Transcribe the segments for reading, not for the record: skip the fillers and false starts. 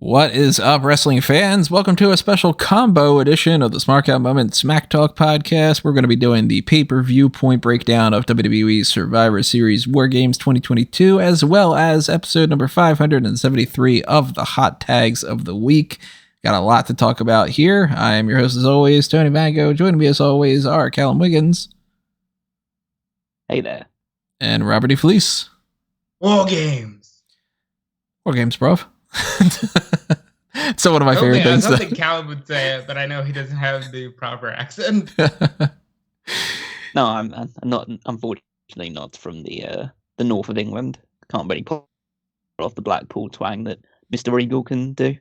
What is up, wrestling fans? Welcome to a special combo edition of the Smark Out Moment Smack Talk podcast. We're going to be doing the Pay-Per-View-Point breakdown of WWE Survivor Series WarGames 2022, as well as episode number 573 of the Hot Tags of the Week. Got a lot to talk about here. I am your host, as always, Tony Mango. Joining me, as always, are Callum Wiggins. Hey there. And Robert E. Felice. WarGames. WarGames, bruv. So one of my favorite things. I don't think Callum would say it, but I know he doesn't have the proper accent. No, I'm not. Unfortunately, not from the north of England. Can't really pull off the Blackpool twang that Mr. Regal can do.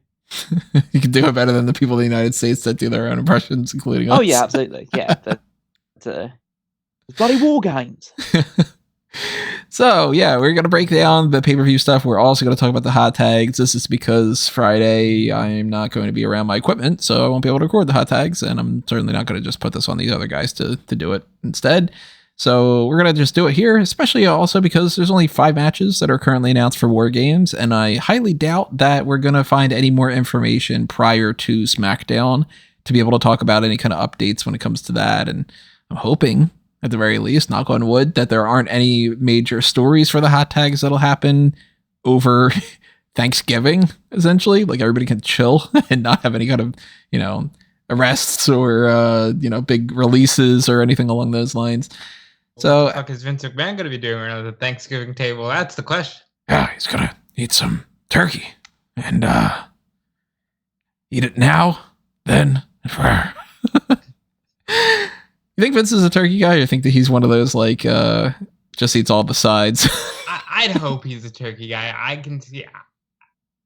You can do it better than the people in the United States that do their own impressions, including us. Oh yeah, absolutely. Yeah, bloody war games. So, yeah, we're going to break down the pay-per-view stuff. We're also going to talk about the hot tags. This is because Friday I'm not going to be around my equipment, so I won't be able to record the hot tags, and I'm certainly not going to just put this on these other guys to do it instead. So we're going to just do it here, especially also because there's only 5 matches that are currently announced for WarGames, and I highly doubt that we're going to find any more information prior to SmackDown to be able to talk about any kind of updates when it comes to that, and I'm hoping, at the very least, knock on wood, that there aren't any major stories for the hot tags that'll happen over Thanksgiving, essentially. Like, everybody can chill and not have any kind of, arrests or, big releases or anything along those lines. So, what the fuck is Vince McMahon going to be doing around the Thanksgiving table? That's the question. Yeah, he's going to eat some turkey and eat it now, then, and forever. You think Vince is a turkey guy, or you think that he's one of those, like, just eats all the sides? I'd hope he's a turkey guy. I can see a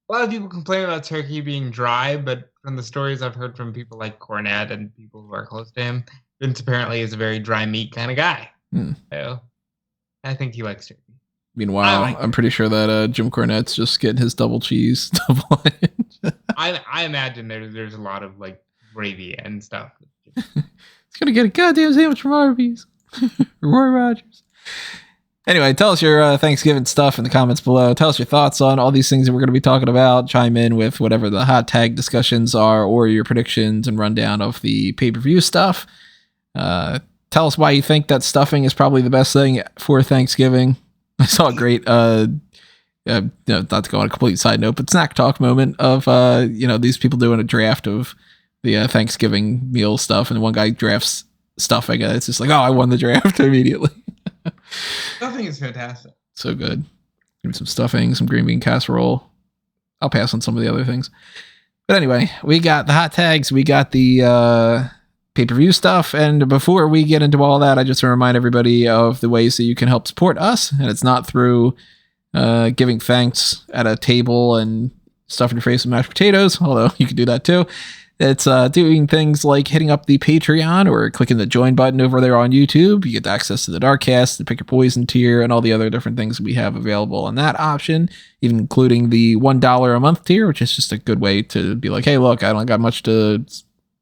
lot of people complain about turkey being dry, but from the stories I've heard from people like Cornette and people who are close to him, Vince apparently is a very dry meat kind of guy. So I think he likes turkey. Meanwhile, I'm pretty sure that Jim Cornette's just getting his double cheese, double lunch. I imagine there's a lot of, like, gravy and stuff. He's gonna get a goddamn sandwich from Arby's. Roy Rogers. Anyway, tell us your Thanksgiving stuff in the comments below. Tell us your thoughts on all these things that we're going to be talking about. Chime in with whatever the hot tag discussions are, or your predictions and rundown of the pay-per-view stuff. Tell us why you think that stuffing is probably the best thing for Thanksgiving. I saw a great, not to go on a complete side note, but snack talk moment of, these people doing a draft of the Thanksgiving meal stuff, and one guy drafts stuffing, and it's just like, oh, I won the draft immediately. Stuffing is fantastic. So good. Give me some stuffing, some green bean casserole. I'll pass on some of the other things. But anyway, we got the hot tags, we got the pay-per-view stuff, and before we get into all that, I just want to remind everybody of the ways that you can help support us, and it's not through giving thanks at a table and stuffing your face with mashed potatoes, although you can do that too. It's doing things like hitting up the Patreon or clicking the join button over there on YouTube. You get access to the Darkcast, the Pick Your Poison tier, and all the other different things we have available on that option, even including the $1 a month tier, which is just a good way to be like, hey, look, I don't got much to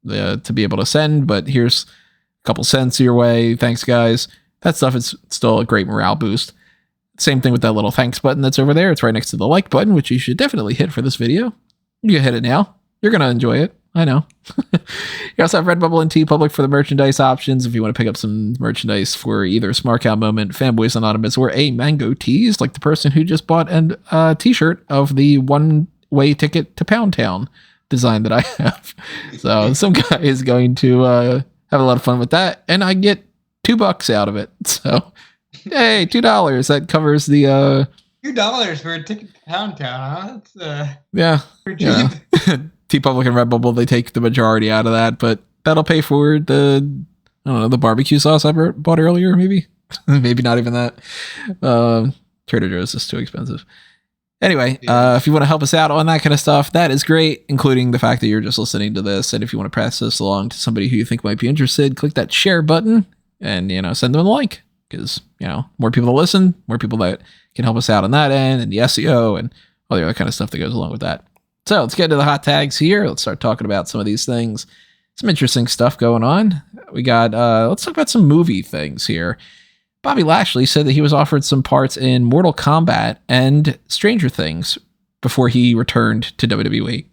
be able to send, but here's a couple cents your way. Thanks, guys. That stuff is still a great morale boost. Same thing with that little thanks button that's over there. It's right next to the like button, which you should definitely hit for this video. You can hit it now. You're going to enjoy it. I know. You also have Redbubble and TeePublic for the merchandise options if you want to pick up some merchandise for either Smark Out Moment, Fanboys Anonymous, or a Mango Tees, like the person who just bought a t-shirt of the one-way ticket to Pound Town design that I have. So some guy is going to have a lot of fun with that, and I get $2 out of it. So, hey, $2. That covers the... $2 for a ticket to Pound Town, huh? That's, yeah. TeePublic and Redbubble, they take the majority out of that, but that'll pay for the barbecue sauce I bought earlier, maybe. Maybe not even that. Trader Joe's is too expensive. Anyway, if you want to help us out on that kind of stuff, that is great, including the fact that you're just listening to this. And if you want to pass this along to somebody who you think might be interested, click that share button and, send them a like, because, more people to listen, more people that can help us out on that end, and the SEO and all the other kind of stuff that goes along with that. So let's get into the hot tags here. Let's start talking about some of these things. Some interesting stuff going on. We got, let's talk about some movie things here. Bobby Lashley said that he was offered some parts in Mortal Kombat and Stranger Things before he returned to WWE.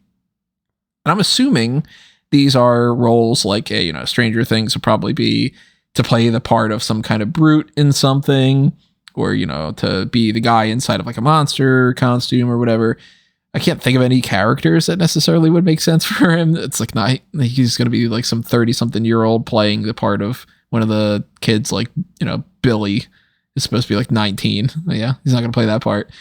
And I'm assuming these are roles like, Stranger Things would probably be to play the part of some kind of brute in something, or, to be the guy inside of like a monster costume or whatever. I can't think of any characters that necessarily would make sense for him. It's like, not, he's going to be like some 30-something-year-old playing the part of one of the kids, like, Billy is supposed to be like 19. Yeah, he's not going to play that part.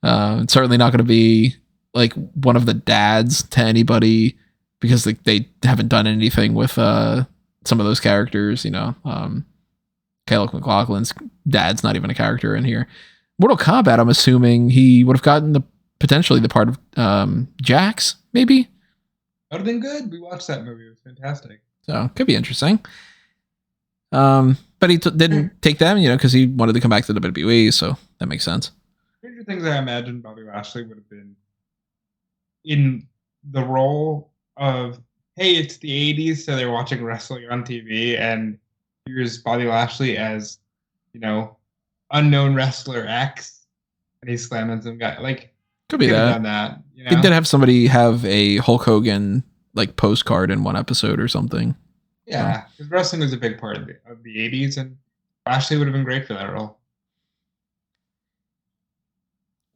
It's certainly not going to be like one of the dads to anybody, because they haven't done anything with some of those characters. Caleb McLaughlin's dad's not even a character in here. Mortal Kombat, I'm assuming he would have gotten potentially the part of Jax, maybe. That would have been good. We watched that movie. It was fantastic. So could be interesting. But he didn't take them, because he wanted to come back to the WWE, so that makes sense. Stranger Things, I imagine Bobby Lashley would have been in the role of, hey, it's the 80s, so they're watching wrestling on TV, and here's Bobby Lashley as, unknown wrestler X, and he's slamming some guy. Like, could be that. Done that, He did have somebody have a Hulk Hogan like postcard in one episode or something. Yeah, because wrestling was a big part of the 80s, and Lashley would have been great for that role.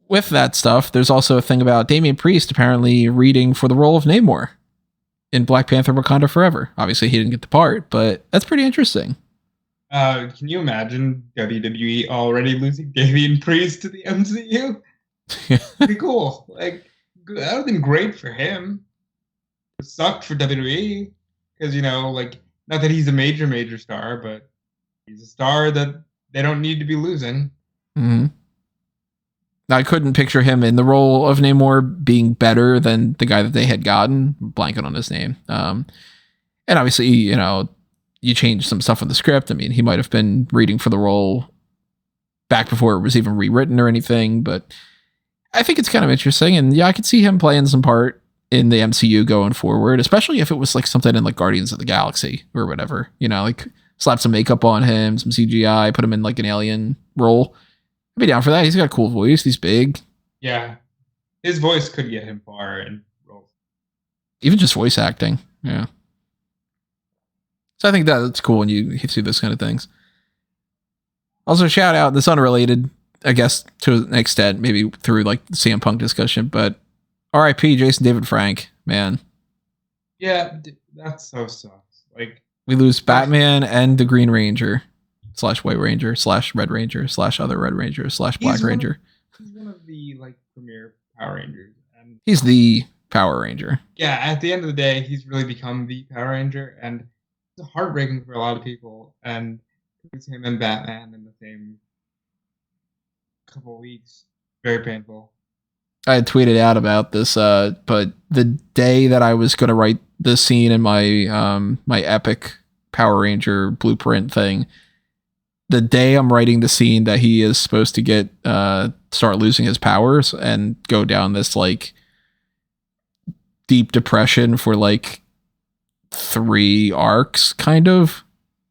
With that stuff, there's also a thing about Damian Priest apparently reading for the role of Namor in Black Panther Wakanda Forever. Obviously, he didn't get the part, but that's pretty interesting. Can you imagine WWE already losing Damian Priest to the MCU? Pretty cool. Like, that would have been great for him. It sucked for WWE, because, not that he's a major star, but he's a star that they don't need to be losing. Mm-hmm. I couldn't picture him in the role of Namor being better than the guy that they had gotten. I'm blanking on his name. And obviously, you changed some stuff in the script. I mean, he might have been reading for the role back before it was even rewritten or anything, but I think it's kind of interesting. And yeah, I could see him playing some part in the MCU going forward, especially if it was like something in like Guardians of the Galaxy or whatever, like slap some makeup on him, some CGI, put him in like an alien role. I'd be down for that. He's got a cool voice. He's big. Yeah. His voice could get him far in roles. Even just voice acting. Yeah. So I think that's cool when you see those kind of things. Also, shout out, this unrelated, I guess, to an extent, maybe through like the CM Punk discussion, but RIP Jason David Frank, man. Yeah, that so sucks. Like, we lose Batman and the Green Ranger / White Ranger / Red Ranger / other Red Ranger / Black Ranger. He's one of the premier Power Rangers, and he's the Power Ranger. Yeah, at the end of the day, he's really become the Power Ranger, and it's heartbreaking for a lot of people. And it's him and Batman in the same couple of weeks. Very painful. I had tweeted out about this, but the day that I was going to write this scene in my my epic Power Ranger blueprint thing, the day I'm writing the scene that he is supposed to get start losing his powers and go down this like deep depression for like 3 arcs, kind of,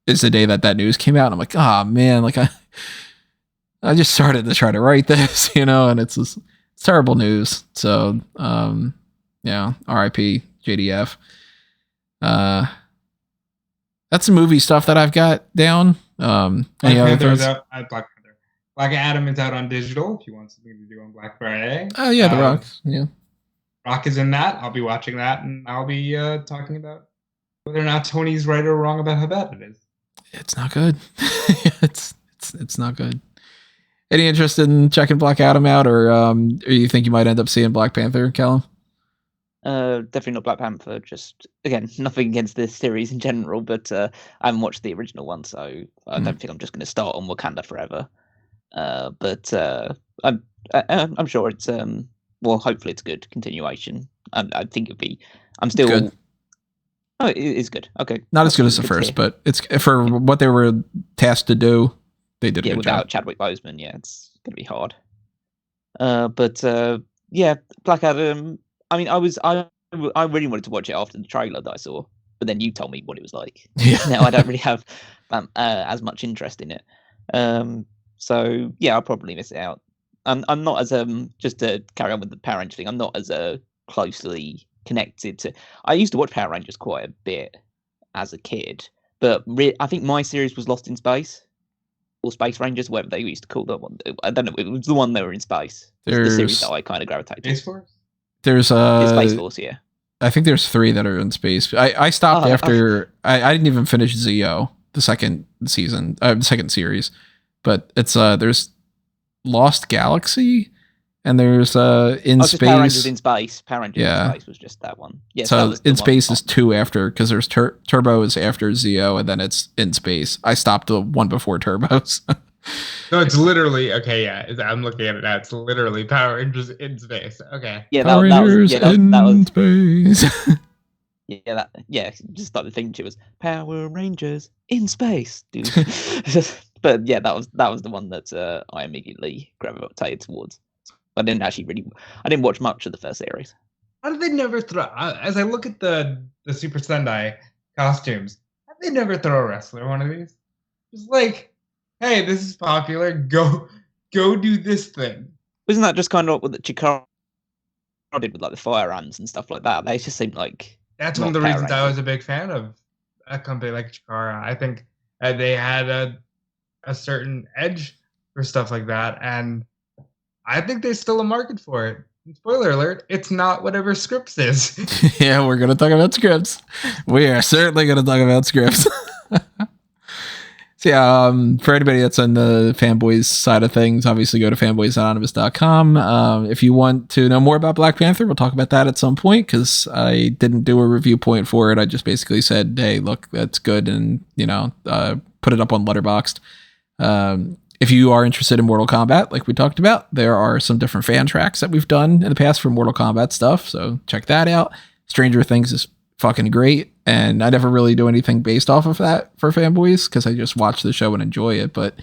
is the day that news came out. And I'm like, oh man, like I just started to try to write this, and it's just, it's terrible news. So, yeah, RIP JDF. That's the movie stuff that I've got down. Black Panther is out. Black Panther. Black Adam is out on digital if you want something to do on Black Friday. Oh yeah, The Rock. Yeah, Rock is in that. I'll be watching that, and I'll be talking about whether or not Tony's right or wrong about how bad it is. It's not good. it's not good. Any interest in checking Black Adam out, or you think you might end up seeing Black Panther, Callum? Definitely not Black Panther. Just, again, nothing against this series in general, but I haven't watched the original one, so I don't think I'm just going to start on Wakanda Forever. But I'm sure it's hopefully it's a good continuation. I think it'd be. I'm still. Good. Oh, it is good. Okay. Not as good as the first, but it's for what they were tasked to do. They did a good without job. Chadwick Boseman, it's going to be hard. But Black Adam. I mean, I really wanted to watch it after the trailer that I saw, but then you told me what it was like. Yeah. Now I don't really have as much interest in it. So yeah, I'll probably miss it out. I'm not as just to carry on with the Power Ranger thing. I'm not as closely connected to. I used to watch Power Rangers quite a bit as a kid, but I think my series was Lost in Space or Space Rangers, whatever they used to call that one. I don't know. It was the one that were in space. It's the series that I kind of gravitated to. Space Force? There's Space Force, yeah. I think there's 3 that are in space. I stopped after I didn't even finish Zeo, the second season, the second series. But it's there's Lost Galaxy and there's In Space. Power Rangers in Space. Power Rangers in Space was just that one. Yeah, so In Space is 2 after, because there's Turbo is after Zeo, and then it's In Space. I stopped the one before Turbos. So it's literally I'm looking at it now. It's literally Power Rangers in Space. Okay. Yeah, Power Rangers in Space. Just like the thing to was Power Rangers in Space, dude. But yeah, that was the one that I immediately gravitated towards. I didn't watch much of the first series. How did they never throw? As I look at the Super Sentai costumes, how did they never throw a wrestler one of these? It's like, hey, this is popular. Go do this thing. Wasn't that just kind of what the Chikara did with like the fire ants and stuff like that? They just seemed like that's one of the reasons I was a big fan of a company like Chikara. I think they had a certain edge for stuff like that, and I think there's still a market for it. And spoiler alert, it's not whatever Scripps is. Yeah, we're going to talk about Scripps. We are certainly going to talk about Scripps. So yeah, for anybody that's on the fanboys side of things, obviously go to fanboysanonymous.com. If you want to know more about Black Panther, we'll talk about that at some point, because I didn't do a review point for it. I just basically said, hey, look, that's good, and put it up on Letterboxd. If you are interested in Mortal Kombat, like we talked about, there are some different fan tracks that we've done in the past for Mortal Kombat stuff, so check that out. Stranger Things is fucking great, and I never really do anything based off of that for fanboys, because I just watch the show and enjoy it. But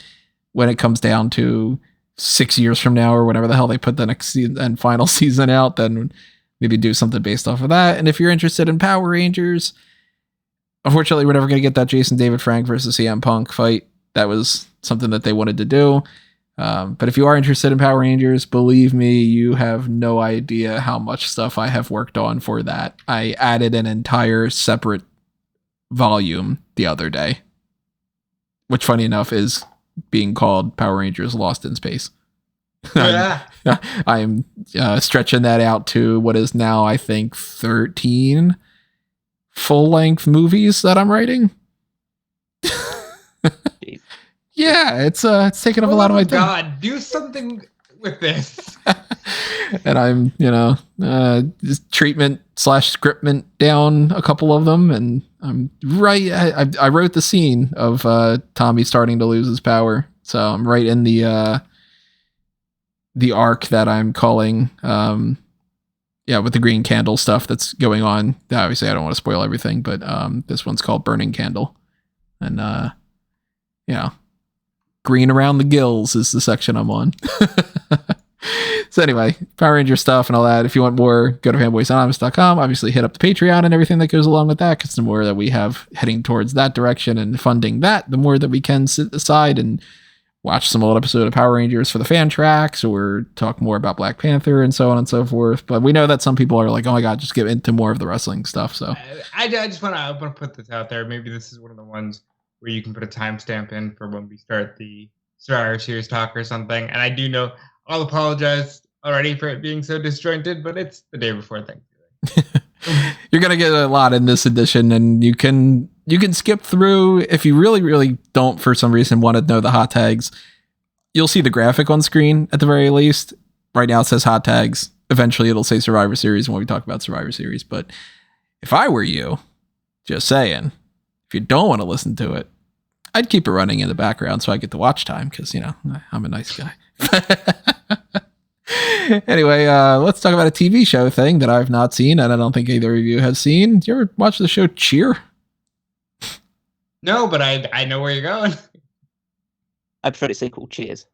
when it comes down to 6 years from now, or whatever the hell they put the next season and final season out, then maybe do something based off of that. And if you're interested in Power Rangers, unfortunately, we're never going to get that Jason David Frank versus CM Punk fight. That was something that they wanted to do. But if you are interested in Power Rangers, believe me, you have no idea how much stuff I have worked on for that. I added an entire separate volume the other day, which, funny enough, is being called Power Rangers Lost in Space. I'm stretching that out to what is now, I think, 13 full-length movies that I'm writing. Yeah, it's taking up a lot of my time. God, do something with this. And I'm, just treatment/scriptment down a couple of them, and I'm right. I wrote the scene of Tommy starting to lose his power, so I'm right in the arc that I'm calling, with the green candle stuff that's going on. Obviously, I don't want to spoil everything, but this one's called Burning Candle, and green around the gills is the section I'm on. So anyway, Power Ranger stuff and all that. If you want more, go to fanboysanonymous.com. Obviously, hit up the Patreon and everything that goes along with that, because the more that we have heading towards that direction and funding that, the more that we can sit aside and watch some old episode of Power Rangers for the fan tracks, or talk more about Black Panther and so on and so forth. But we know that some people are like, oh my God, just get into more of the wrestling stuff. So I just want to put this out there. Maybe this is one of the ones where you can put a timestamp in for when we start the Survivor Series talk or something. And I do know, I'll apologize already for it being so disjointed, but it's the day before Thanksgiving. You're going to get a lot in this edition, and you can skip through if you really, really don't, for some reason, want to know the hot tags. You'll see the graphic on screen at the very least. Right now it says hot tags. Eventually it'll say Survivor Series when we talk about Survivor Series. But if I were you, just saying, if you don't want to listen to it, I'd keep it running in the background so I get the watch time, because, I'm a nice guy. Anyway, let's talk about a TV show thing that I've not seen, and I don't think either of you have seen. Do you ever watch the show Cheer? No, but I know where you're going. I prefer to say called Cheers.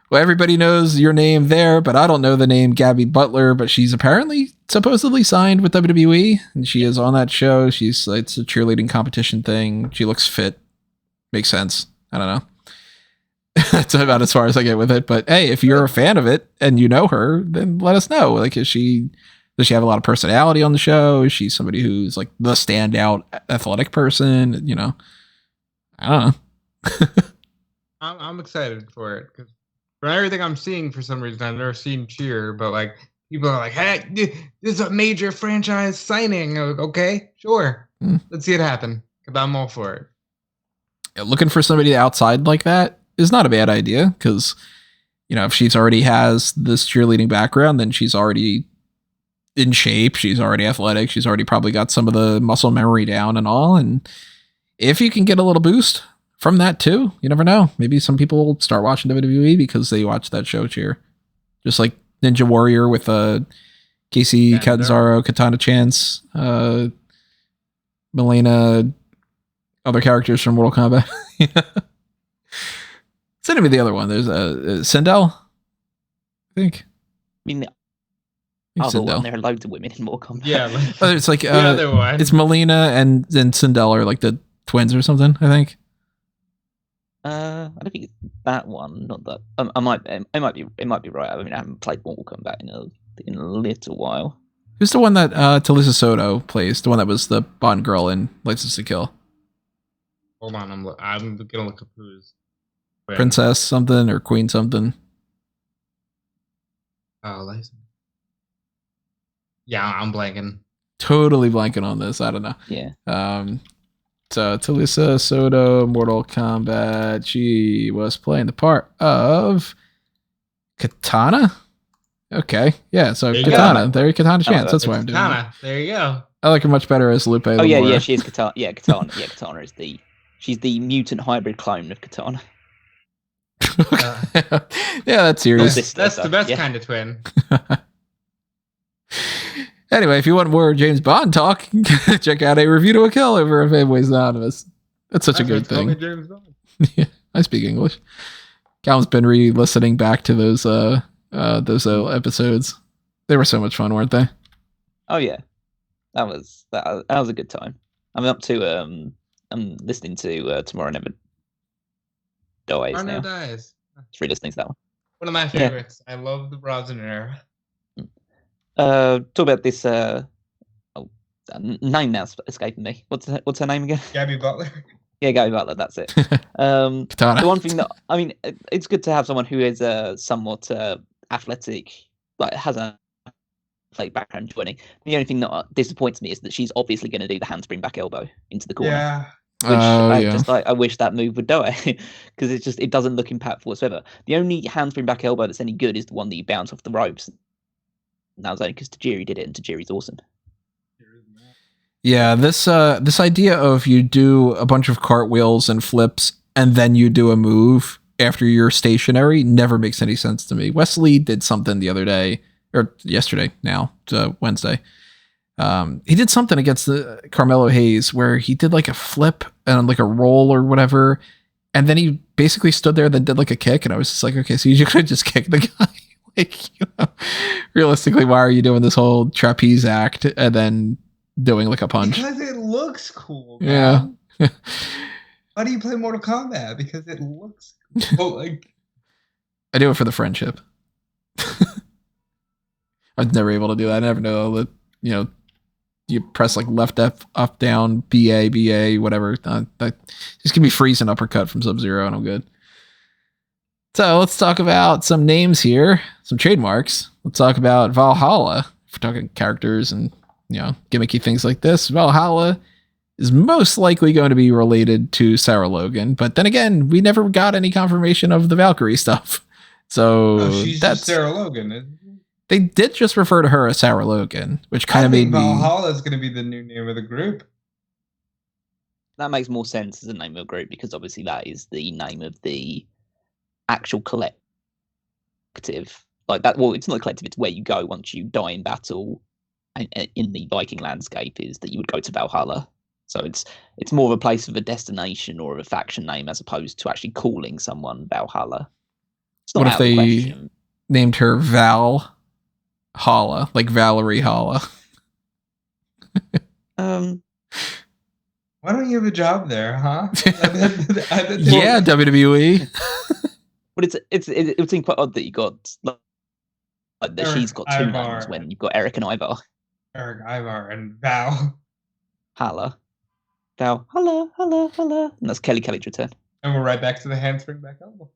Well, everybody knows your name there, but I don't know the name Gabby Butler, but she's apparently supposedly signed with WWE, and she is on that show. It's a cheerleading competition thing. She looks fit. Makes sense. I don't know. That's about as far as I get with it. But hey, if you're a fan of it and you know her, then let us know. Like, does she have a lot of personality on the show? Is she somebody who's like the standout athletic person? You know, I don't know. I'm excited for it because from everything I'm seeing, for some reason, I've never seen cheer, but like people are like, "Hey, this is a major franchise signing." I'm like, okay, sure, let's see it happen. Because I'm all for it. Yeah, looking for somebody outside like that is not a bad idea because, you know, if she's already has this cheerleading background, then she's already in shape. She's already athletic. She's already probably got some of the muscle memory down and all. And if you can get a little boost from that too, you never know. Maybe some people will start watching WWE because they watch that show cheer. Just like Ninja Warrior with Casey Catanzaro, Katana Chance, Melina, other characters from Mortal Kombat. Send me the other one. There's Sindel, I think. I mean, the other one, there are loads of women in Mortal Kombat. Yeah, it's like the other one. It's Melina and Sindel are like the twins or something, I think. I don't think it's that one. Not that. It might be right. I mean, I haven't played Mortal Kombat in a little while. Who's the one that Talisa Soto plays? The one that was the Bond girl in License to Kill. Hold on, I'm gonna look up who's Princess something or Queen something. Oh, license. Yeah, I'm blanking. Totally blanking on this. I don't know. Yeah. So Talisa Soto, Mortal Kombat. She was playing the part of Katana. Okay, yeah. So Katana. There, Katana Chance. That's why I'm doing Katana. There you go. I like her much better as Lupe. Oh yeah, she is Katana. Yeah, Katana. Yeah, Katana is she's the mutant hybrid clone of Katana. Yeah, that's serious. That's the best kind of twin. Anyway, if you want more James Bond talk, check out A Review to a Kill over at Fanboys Anonymous. That's such a good thing. James Bond. Yeah, I speak English. Calvin's been re-listening back to those episodes. They were so much fun, weren't they? Oh yeah, that was a good time. I'm up to I'm listening to Tomorrow Never Dies now. Dies. Just re-listening to that one. One of my favorites. Yeah. I love the Brosnan era. Talk about this name now escaping me. What's her name again? Gabby Butler. Yeah, Gabby Butler. That's it. The one thing that I mean, it's good to have someone who is somewhat athletic, like has a athletic background joining. The only thing that disappoints me is that she's obviously going to do the handspring back elbow into the corner. Yeah. Which I wish that move would die because it doesn't look impactful whatsoever. The only handspring back elbow that's any good is the one that you bounce off the ropes. And that was only because Tajiri did it, and Tajiri's awesome. Yeah, this idea of you do a bunch of cartwheels and flips and then you do a move after you're stationary never makes any sense to me. Wesley did something the other day, or yesterday now, Wednesday. He did something against the Carmelo Hayes where he did like a flip and like a roll or whatever, and then he basically stood there and then did like a kick, and I was just like, okay, so you could just kick the guy. Like, you know, realistically, why are you doing this whole trapeze act and then doing like a punch? Because it looks cool. Yeah. Why do you play Mortal Kombat? Because it looks cool. Like, I do it for the friendship. I was never able to do that. I never know that, you know, you press like left F, up, down, BA, whatever. Just give me freeze and uppercut from Sub-Zero and I'm good. So let's talk about some names here, some trademarks. Let's talk about Valhalla. If we're talking characters and, you know, gimmicky things like this, Valhalla is most likely going to be related to Sarah Logan. But then again, we never got any confirmation of the Valkyrie stuff. So she's just Sarah Logan, isn't she? They did just refer to her as Sarah Logan, which kind of made me... Valhalla is going to be the new name of the group. That makes more sense as a name of a group because obviously that is the name of the actual collective. Like that, well, it's not a collective, it's where you go once you die in battle in the Viking landscape, is that you would go to Valhalla. So it's more of a place of a destination or of a faction name as opposed to actually calling someone Valhalla. What not if out of the they question. named her Val Halla, like Valerie Halla? Why don't you have a job there, huh? Yeah, WWE. But it would seem quite odd that you got like that Eric she's got two Ivar. names when you've got Eric and Ivar. Eric Ivar and Val. Hala. Val. Hala, hala, hala. And that's Kelly's return. And we're right back to the handspring back elbow.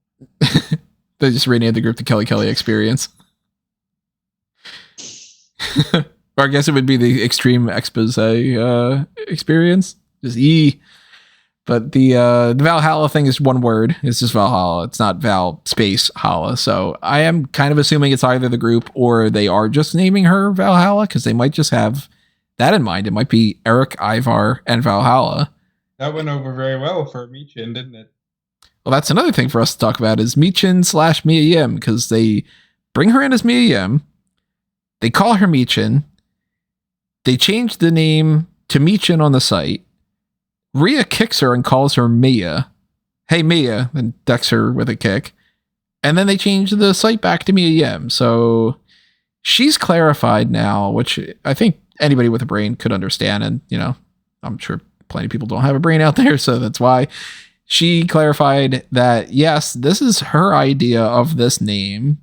They just renamed the group the Kelly Experience. Or I guess it would be the Extreme Expose Experience. Just E. But the Valhalla thing is one word. It's just Valhalla. It's not Val space Halla. So I am kind of assuming it's either the group or they are just naming her Valhalla, because they might just have that in mind. It might be Eric, Ivar, and Valhalla. That went over very well for Michin, didn't it? Well, that's another thing for us to talk about is Michin / Mia Yim, because they bring her in as Mia Yim. They call her Michin. They change the name to Michin on the site. Rhea kicks her and calls her Mia. Hey, Mia, and decks her with a kick. And then they change the site back to Mia Yim. So she's clarified now, which I think anybody with a brain could understand. And, I'm sure plenty of people don't have a brain out there. So that's why she clarified that, yes, this is her idea of this name,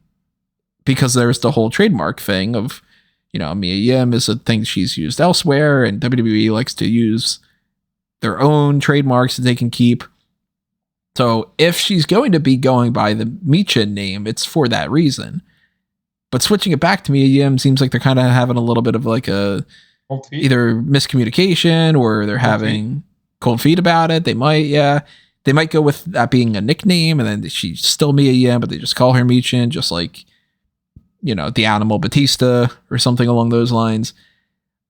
because there's the whole trademark thing of, Mia Yim is a thing she's used elsewhere, and WWE likes to use their own trademarks that they can keep. So if she's going to be going by the Michin name, it's for that reason. But switching it back to Mia Yim seems like they're kind of having a little bit of like a either miscommunication, or they're having cold feet about it. They might go with that being a nickname, and then she's still Mia Yim, but they just call her Michin, just like, the Animal Batista or something along those lines.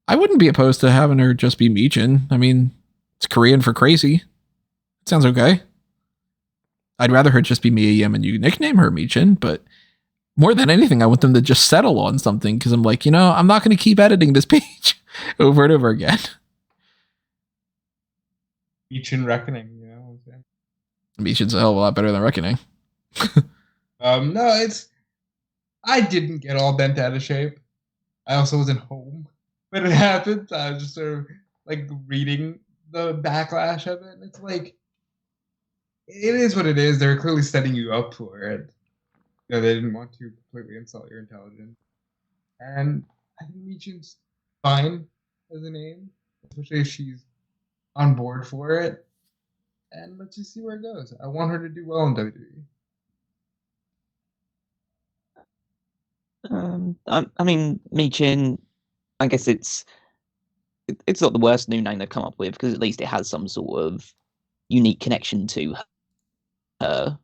I wouldn't be opposed to having her just be Michin. I mean, it's Korean for crazy. It sounds okay. I'd rather her just be Mia Yim and you nickname her Michin, but more than anything, I want them to just settle on something, because I'm like, I'm not going to keep editing this page over and over again. Michin Reckoning, Michin's a hell of a lot better than Reckoning. No, I didn't get all bent out of shape. I also wasn't home when it happened. I was just sort of like reading the backlash of it. And it's like, it is what it is. They're clearly setting you up for it. They didn't want to completely insult your intelligence. And I think Michin's fine as a name, especially if she's on board for it. And let's just see where it goes. I want her to do well in WWE. I mean, Michin, I guess it's not the worst new name they've come up with, because at least it has some sort of unique connection to her.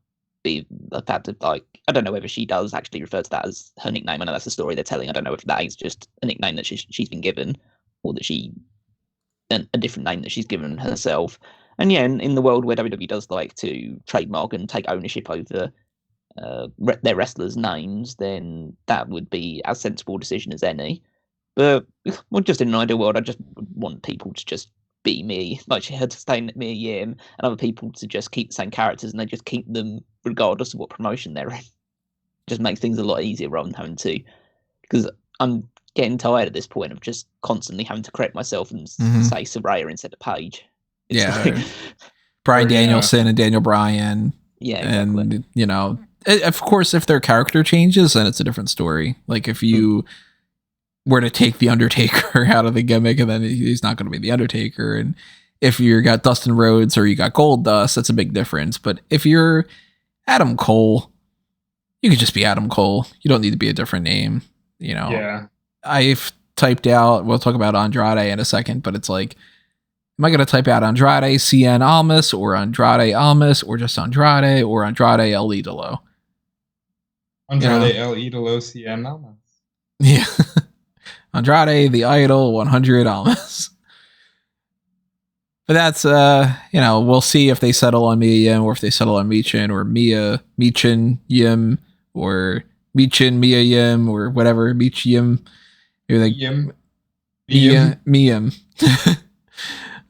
The fact of, like, I don't know whether she does actually refer to that as her nickname. I know that's the story they're telling. I don't know if that is just a nickname that she's been given, or that a different name that she's given herself. And yeah, in the world where WWE does like to trademark and take ownership over their wrestlers' names, then that would be as sensible a decision as any. But just in an ideal world, I just want people to just be me, like she had to stay Mia Yim, and other people to just keep the same characters, and they just keep them regardless of what promotion they're in. It just makes things a lot easier rather than having to, because I'm getting tired at this point of just constantly having to correct myself and say Saraya instead of Paige. Brian Danielson and Daniel Bryan. Yeah, exactly. And of course, if their character changes, then it's a different story. Like if you were to take the Undertaker out of the gimmick, and then he's not going to be the Undertaker. And if you got Dustin Rhodes or you got Goldust, that's a big difference. But if you're Adam Cole, you could just be Adam Cole. You don't need to be a different name. Yeah. I've typed out, we'll talk about Andrade in a second, but it's like, am I going to type out Andrade CN Almas, or Andrade Almas, or just Andrade, or Andrade El Idolo? Andrade El Idolo CN Almas. Yeah. Andrade the Idol 100 Almas. But that's, we'll see if they settle on Mia Yim, or if they settle on Michin, or Michin Yim, or Michin Mia Yim, or whatever, Mich Yim. Yim. Miyam.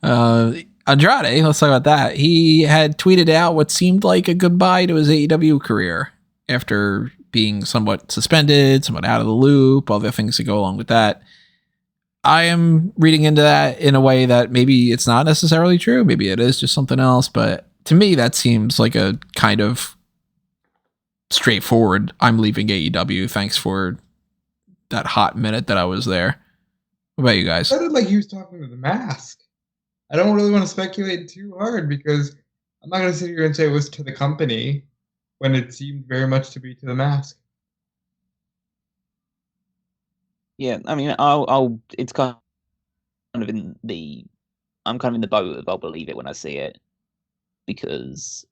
Andrade, let's talk about that. He had tweeted out what seemed like a goodbye to his AEW career after being somewhat suspended, somewhat out of the loop, all the things that go along with that. I am reading into that in a way that maybe it's not necessarily true. Maybe it is just something else. But to me, that seems like a kind of straightforward, I'm leaving AEW. Thanks for that hot minute that I was there. What about you guys? It sounded like he was talking to the Mask. I don't really want to speculate too hard because I'm not going to sit here and say it was to the company when it seemed very much to be to the Mask. Yeah, I mean, I'll. It's kind of in the. I'm kind of in the boat of I'll believe it when I see it, because,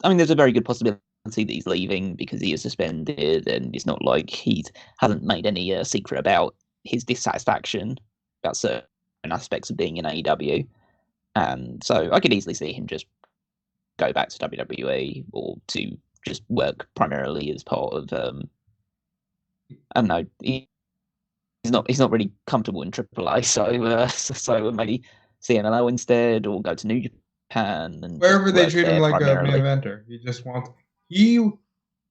I mean, there's a very good possibility that he's leaving because he is suspended, and it's not like he hasn't made any secret about his dissatisfaction about certain aspects of being in AEW, and so I could easily see him just go back to WWE or to just work primarily as part of. I don't know. He's not really comfortable in AAA, so maybe CMLL instead, or go to New Japan and wherever they treat him like a main eventer. He just wants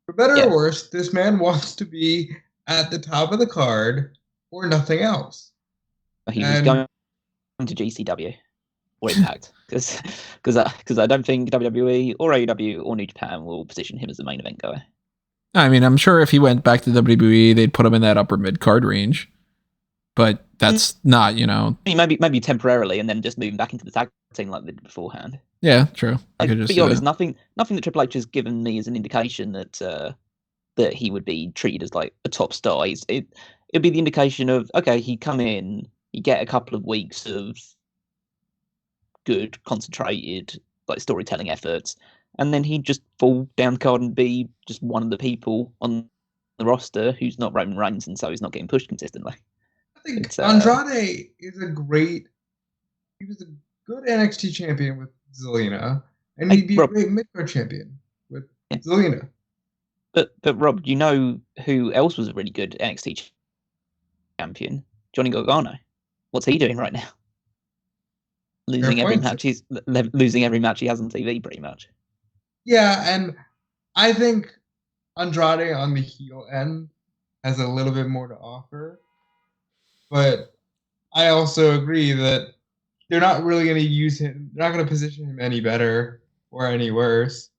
for better or worse, this man wants to be at the top of the card or nothing else. He was going to GCW or Impact because I don't think WWE or AEW or New Japan will position him as the main event guy. I mean, I'm sure if he went back to WWE, they'd put him in that upper mid card range. But that's not, maybe temporarily, and then just moving back into the tag team like they did beforehand. Yeah, true. But there's nothing that Triple H has given me as an indication that that he would be treated as like a top star. It'd be the indication of, okay, he'd come in, he'd get a couple of weeks of good, concentrated like storytelling efforts, and then he'd just fall down the card and be just one of the people on the roster who's not Roman Reigns, and so he's not getting pushed consistently. I think Andrade is he was a good NXT champion with Zelina, and he'd be a great mid-card champion with Zelina. But Rob, you know who else was a really good NXT champion? Johnny Gargano. What's he doing right now? Losing every match he has on TV, pretty much. Yeah, and I think Andrade on the heel end has a little bit more to offer. But I also agree that they're not really going to use him. They're not going to position him any better or any worse.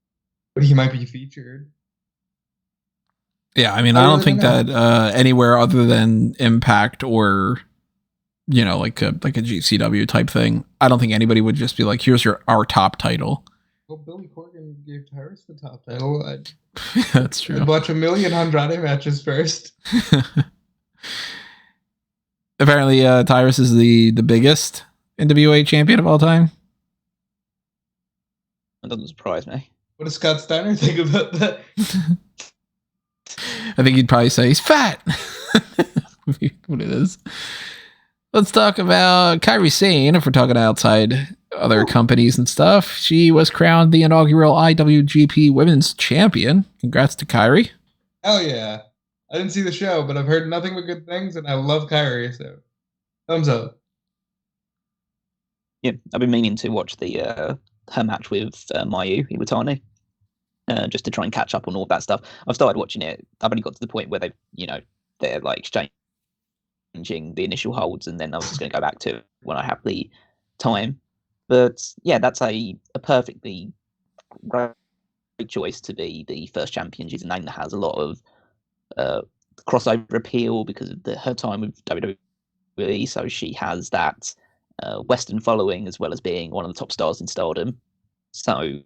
But he might be featured. Yeah, I mean, I don't think that anywhere other than Impact or, like a GCW type thing, I don't think anybody would just be like, here's our top title. Well, Billy Corgan gave Tyrus the top title. That's true. I'd watch a million Andrade matches first. Apparently, Tyrus is the biggest NWA champion of all time. That doesn't surprise me. What does Scott Steiner think about that? I think he'd probably say he's fat. What it is. Let's talk about Kairi Sane. If we're talking outside other companies and stuff, she was crowned the inaugural IWGP Women's Champion. Congrats to Kairi. Hell yeah. I didn't see the show, but I've heard nothing but good things, and I love Kairi, so thumbs up. Yeah, I've been meaning to watch the her match with Mayu Iwatani, just to try and catch up on all that stuff. I've started watching it. I've only got to the point where they're like exchanging the initial holds, and then I was just going to go back to it when I have the time. But yeah, that's a perfectly great choice to be the first champion. She's a name that has a lot of crossover appeal because of her time with WWE, so she has that Western following as well as being one of the top stars in Stardom. So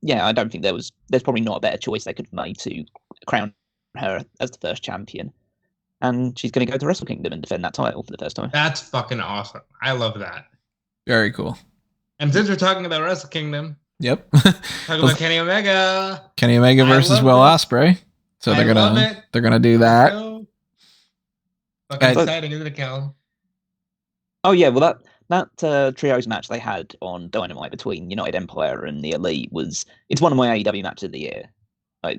yeah, I don't think there's probably not a better choice they could have made to crown her as the first champion. And she's going to go to Wrestle Kingdom and defend that title for the first time. That's fucking awesome. I love that. Very cool. And since we're talking about Wrestle Kingdom, yep, talking about Kenny Omega. Kenny Omega versus Will Ospreay. So they're gonna do that. Fucking exciting, isn't it, Cal? Oh yeah, well that trios match they had on Dynamite between United Empire and the Elite it's one of my AEW matches of the year.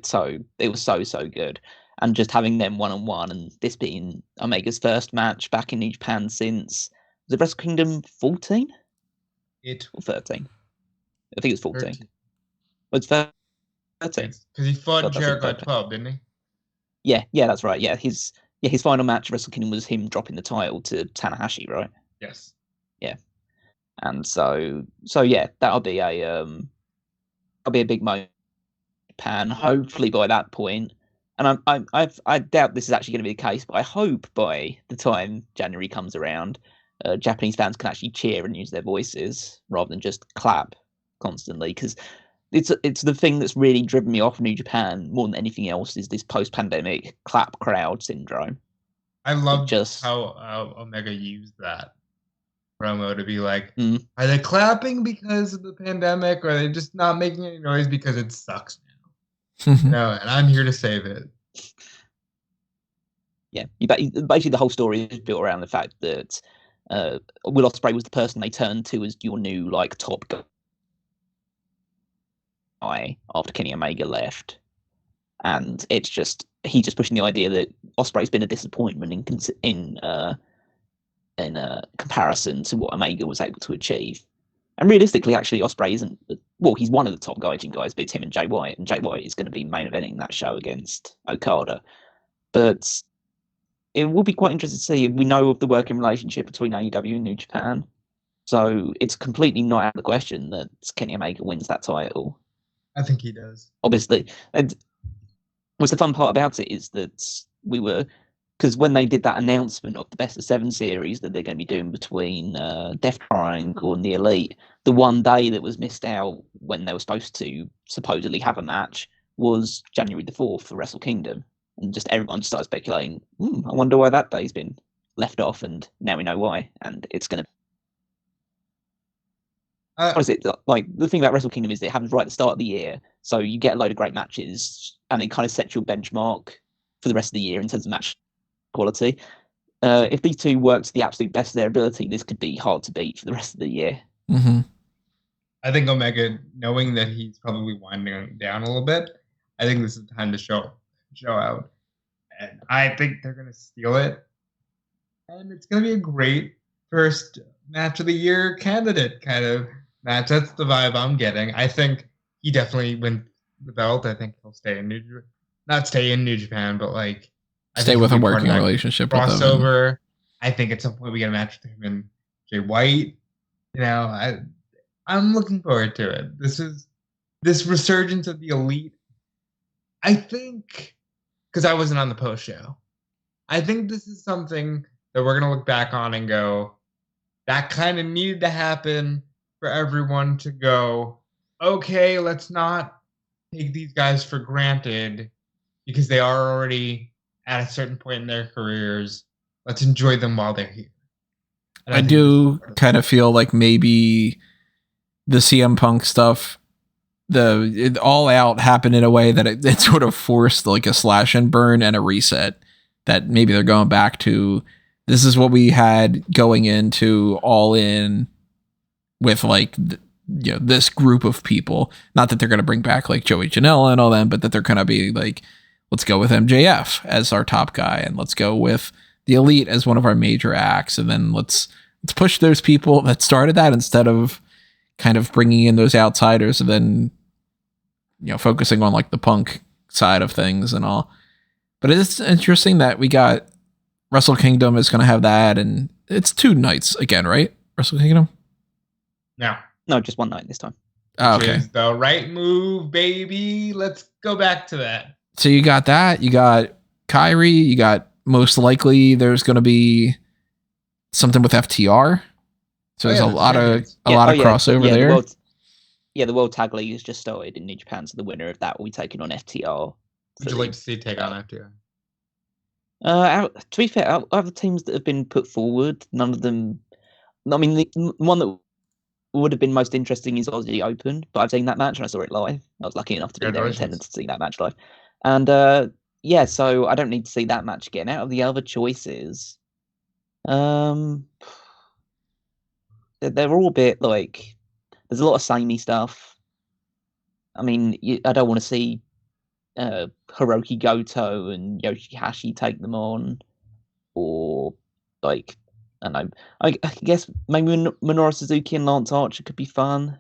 So it was so good, and just having them 1-on-1, and this being Omega's first match back in New Japan since the Wrestle Kingdom 14, or 13. I think it's 14. Well, it's 13. Because he fought God, that's Jericho a at 12, didn't he? Yeah, that's right. Yeah, his final match at Wrestle Kingdom was him dropping the title to Tanahashi, right? Yes. Yeah, and so yeah, that'll be a big moment in Japan. Hopefully by that point, and I doubt this is actually going to be the case, but I hope by the time January comes around, Japanese fans can actually cheer and use their voices rather than just clap constantly, because it's the thing that's really driven me off New Japan more than anything else is this post-pandemic clap crowd syndrome. I love how Omega used that promo to be like, are they clapping because of the pandemic, or are they just not making any noise because it sucks now? No, and I'm here to save it. Yeah, basically the whole story is built around the fact that Will Ospreay was the person they turned to as your new top guy after Kenny Omega left, and he's just pushing the idea that Ospreay's been a disappointment in comparison to what Omega was able to achieve. And realistically, actually, Ospreay isn't. Well, he's one of the top gaijin guys, but it's him and Jay White, and Jay White is going to be main eventing that show against Okada. But it will be quite interesting to see. We know of the working relationship between AEW and New Japan, so it's completely not out of the question that Kenny Omega wins that title. I think he does. Obviously. And what's the fun part about it is that because when they did that announcement of the Best of 7 series that they're going to be doing between Death Triangle and the Elite, the one day that was missed out when they were supposed to supposedly have a match was January the 4th for Wrestle Kingdom. And just everyone started speculating, I wonder why that day's been left off, and now we know why. And it's going to... what is it? Like, the thing about Wrestle Kingdom is it happens right at the start of the year, so you get a load of great matches, and it kind of sets your benchmark for the rest of the year in terms of match quality. If these two work to the absolute best of their ability, this could be hard to beat for the rest of the year. Mm-hmm. I think Omega, knowing that he's probably winding down a little bit, I think this is the time to show out. And I think they're going to steal it. And it's going to be a great first match of the year candidate kind of match. That's the vibe I'm getting. I think he definitely wins the belt. I think he'll stay in not stay in New Japan, but stay with a working relationship with them. Crossover. I think at some point we get a match with him and Jay White. I'm looking forward to it. This resurgence of the Elite. I think, because I wasn't on the post show, I think this is something that we're going to look back on and go, that kind of needed to happen for everyone to go, okay, let's not take these guys for granted because they are already at a certain point in their careers. Let's enjoy them while they're here. And I do kind of feel like maybe the CM Punk stuff, it all out happened in a way that it sort of forced a slash and burn and a reset, that maybe they're going back to, this is what we had going into All In with this group of people. Not that they're going to bring back Joey Janela and all that, but that they're going to be let's go with MJF as our top guy, and let's go with the Elite as one of our major acts, and then let's push those people that started that instead of kind of bringing in those outsiders and then focusing on the Punk side of things and all. But it's interesting that we got Wrestle Kingdom is going to have that, and it's 2 nights again, right? Wrestle Kingdom? No, just 1 night this time. Oh, okay. Which is the right move, baby. Let's go back to that. So you got that. You got Kyrie. You got, most likely there's going to be something with FTR. So there's a lot of crossover there. The World Tag League has just started in New Japan, so the winner of that will be taking on FTR. Would you like to see take on FTR? To be fair, out of the teams that have been put forward, none of them... I mean, the one that would have been most interesting is Aussie Open, but I've seen that match and I saw it live. I was lucky enough to be there in attendance to see that match live. And so I don't need to see that match again. Out of the other choices, they're all a bit there's a lot of samey stuff. I mean, I don't want to see Hiroki Goto and Yoshihashi take them on, or I don't know. I guess maybe Minoru Suzuki and Lance Archer could be fun,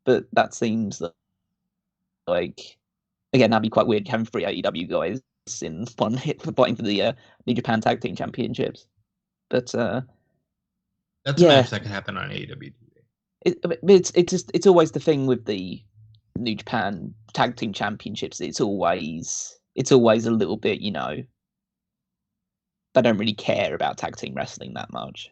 but that seems again, that'd be quite weird having 3 AEW guys in one hit fighting for the New Japan Tag Team Championships. But that's a match that could happen on AEW TV. It's always the thing with the New Japan Tag Team Championships. It's always a little bit, they don't really care about tag team wrestling that much.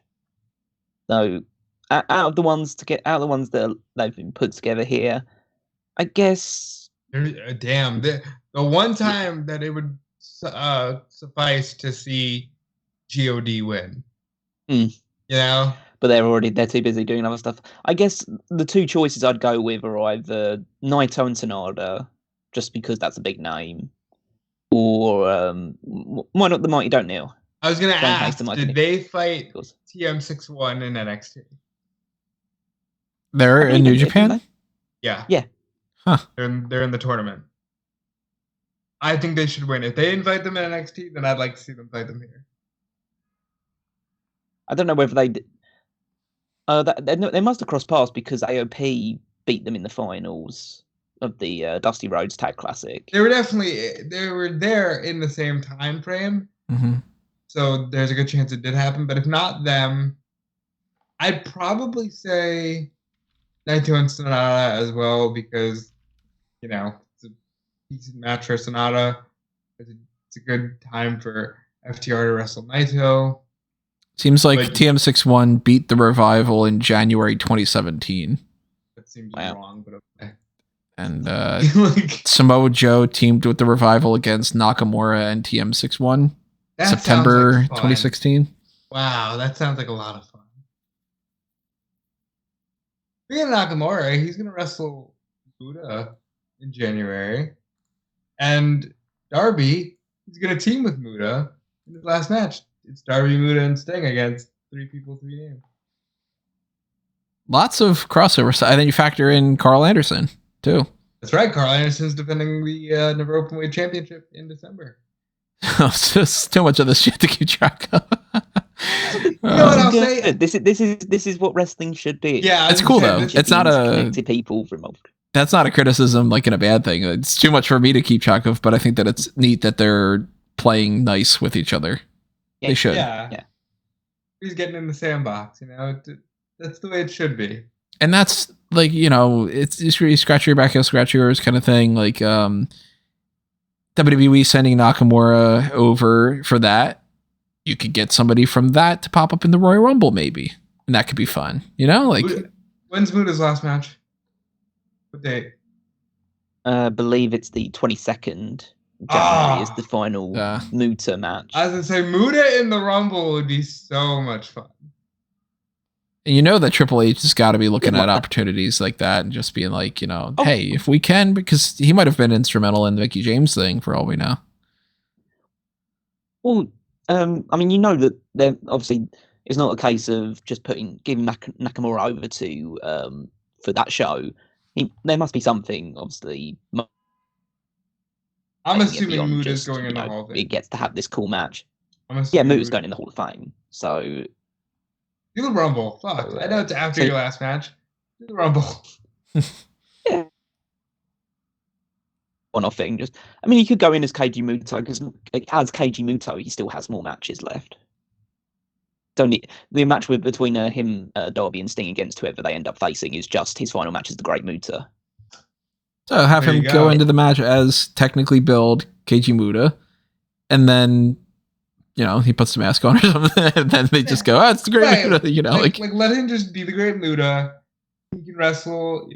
So out of the ones that they've been put together here, I guess. Damn, the one time that it would suffice to see God win, But they're too busy doing other stuff. I guess the 2 choices I'd go with are either Naito and Sonata, just because that's a big name, or why not the Mighty Don't Kneel? I was going to ask, did they fight TM61 in NXT? They're in New Japan? Yeah. Yeah. Huh. They're in the tournament. I think they should win. If they invite them in NXT, then I'd like to see them fight them here. I don't know whether they did. They must have crossed paths because AOP beat them in the finals of the Dusty Rhodes Tag Classic. They were there in the same time frame. Mm-hmm. So there's a good chance it did happen. But if not them, I'd probably say Naito and Sonata as well, because, it's a decent match for Sonata. It's a good time for FTR to wrestle Naito. Seems like TM61 beat the Revival in January 2017. That seems wrong, but okay. And Samoa Joe teamed with the Revival against Nakamura and TM61. September 2016. Wow, that sounds like a lot of fun. Speaking of Nakamura, he's going to wrestle Muta in January. And Darby is going to team with Muta in his last match. It's Darby, Muta, and Sting against 3 people, 3 names. Lots of crossover. And then you factor in Carl Anderson, too. That's right. Carl Anderson's defending the Never Openweight Championship in December. It's just too much of this shit to keep track of. You know what I'll say? This is what wrestling should be. Yeah, it's cool though. It's not connected people from. That's not a criticism, like in a bad thing. It's too much for me to keep track of, but I think that it's neat that they're playing nice with each other. Yeah. They should. Yeah. He's getting in the sandbox. That's the way it should be. And that's like, it's just really scratch your back, scratch yours kind of thing. Like WWE sending Nakamura over for that. You could get somebody from that to pop up in the Royal Rumble, maybe. And that could be fun. When's Muta's last match? What date? I believe it's the 22nd of January is the final Muta match. I was going to say, Muta in the Rumble would be so much fun. And that Triple H has got to be looking at opportunities like that and just being like, hey, if we can, because he might have been instrumental in the Mickie James thing for all we know. Well, that there obviously it's not a case of just giving Nakamura over to for that show. There must be something, obviously. I'm assuming Muta's going in the Hall of Fame. It gets to have this cool match. Muta's going in the Hall of Fame. So. Do the Rumble. Fuck. I know it's after your last match. Do the Rumble. Yeah. One-off thing. He could go in as Keiji Muto, because as Keiji Muto, he still has more matches left. It's only the match between him, Darby, and Sting against whoever they end up facing is just his final match as the Great Muta. So have him go into the match as technically billed Keiji Muta, and then he puts the mask on or something, and then they just go, it's the Great Muta, like let him just be the Great Muta. He can wrestle,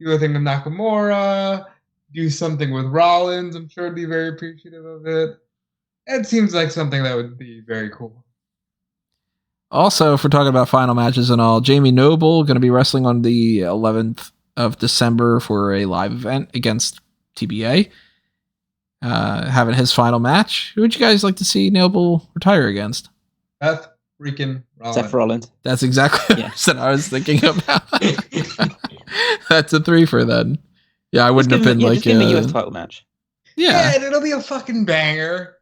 do a thing with Nakamura, do something with Rollins. I'm sure he'd be very appreciative of it. It seems like something that would be very cool. Also, if we're talking about final matches and all, Jamie Noble going to be wrestling on the 11th of December for a live event against TBA. Having his final match. Who would you guys like to see Noble retire against? Seth freaking Rollins. Seth Rollins. That's exactly what I was thinking about. That's a 3-fer then. Yeah, I wouldn't have been like a US title match. Yeah, and it'll be a fucking banger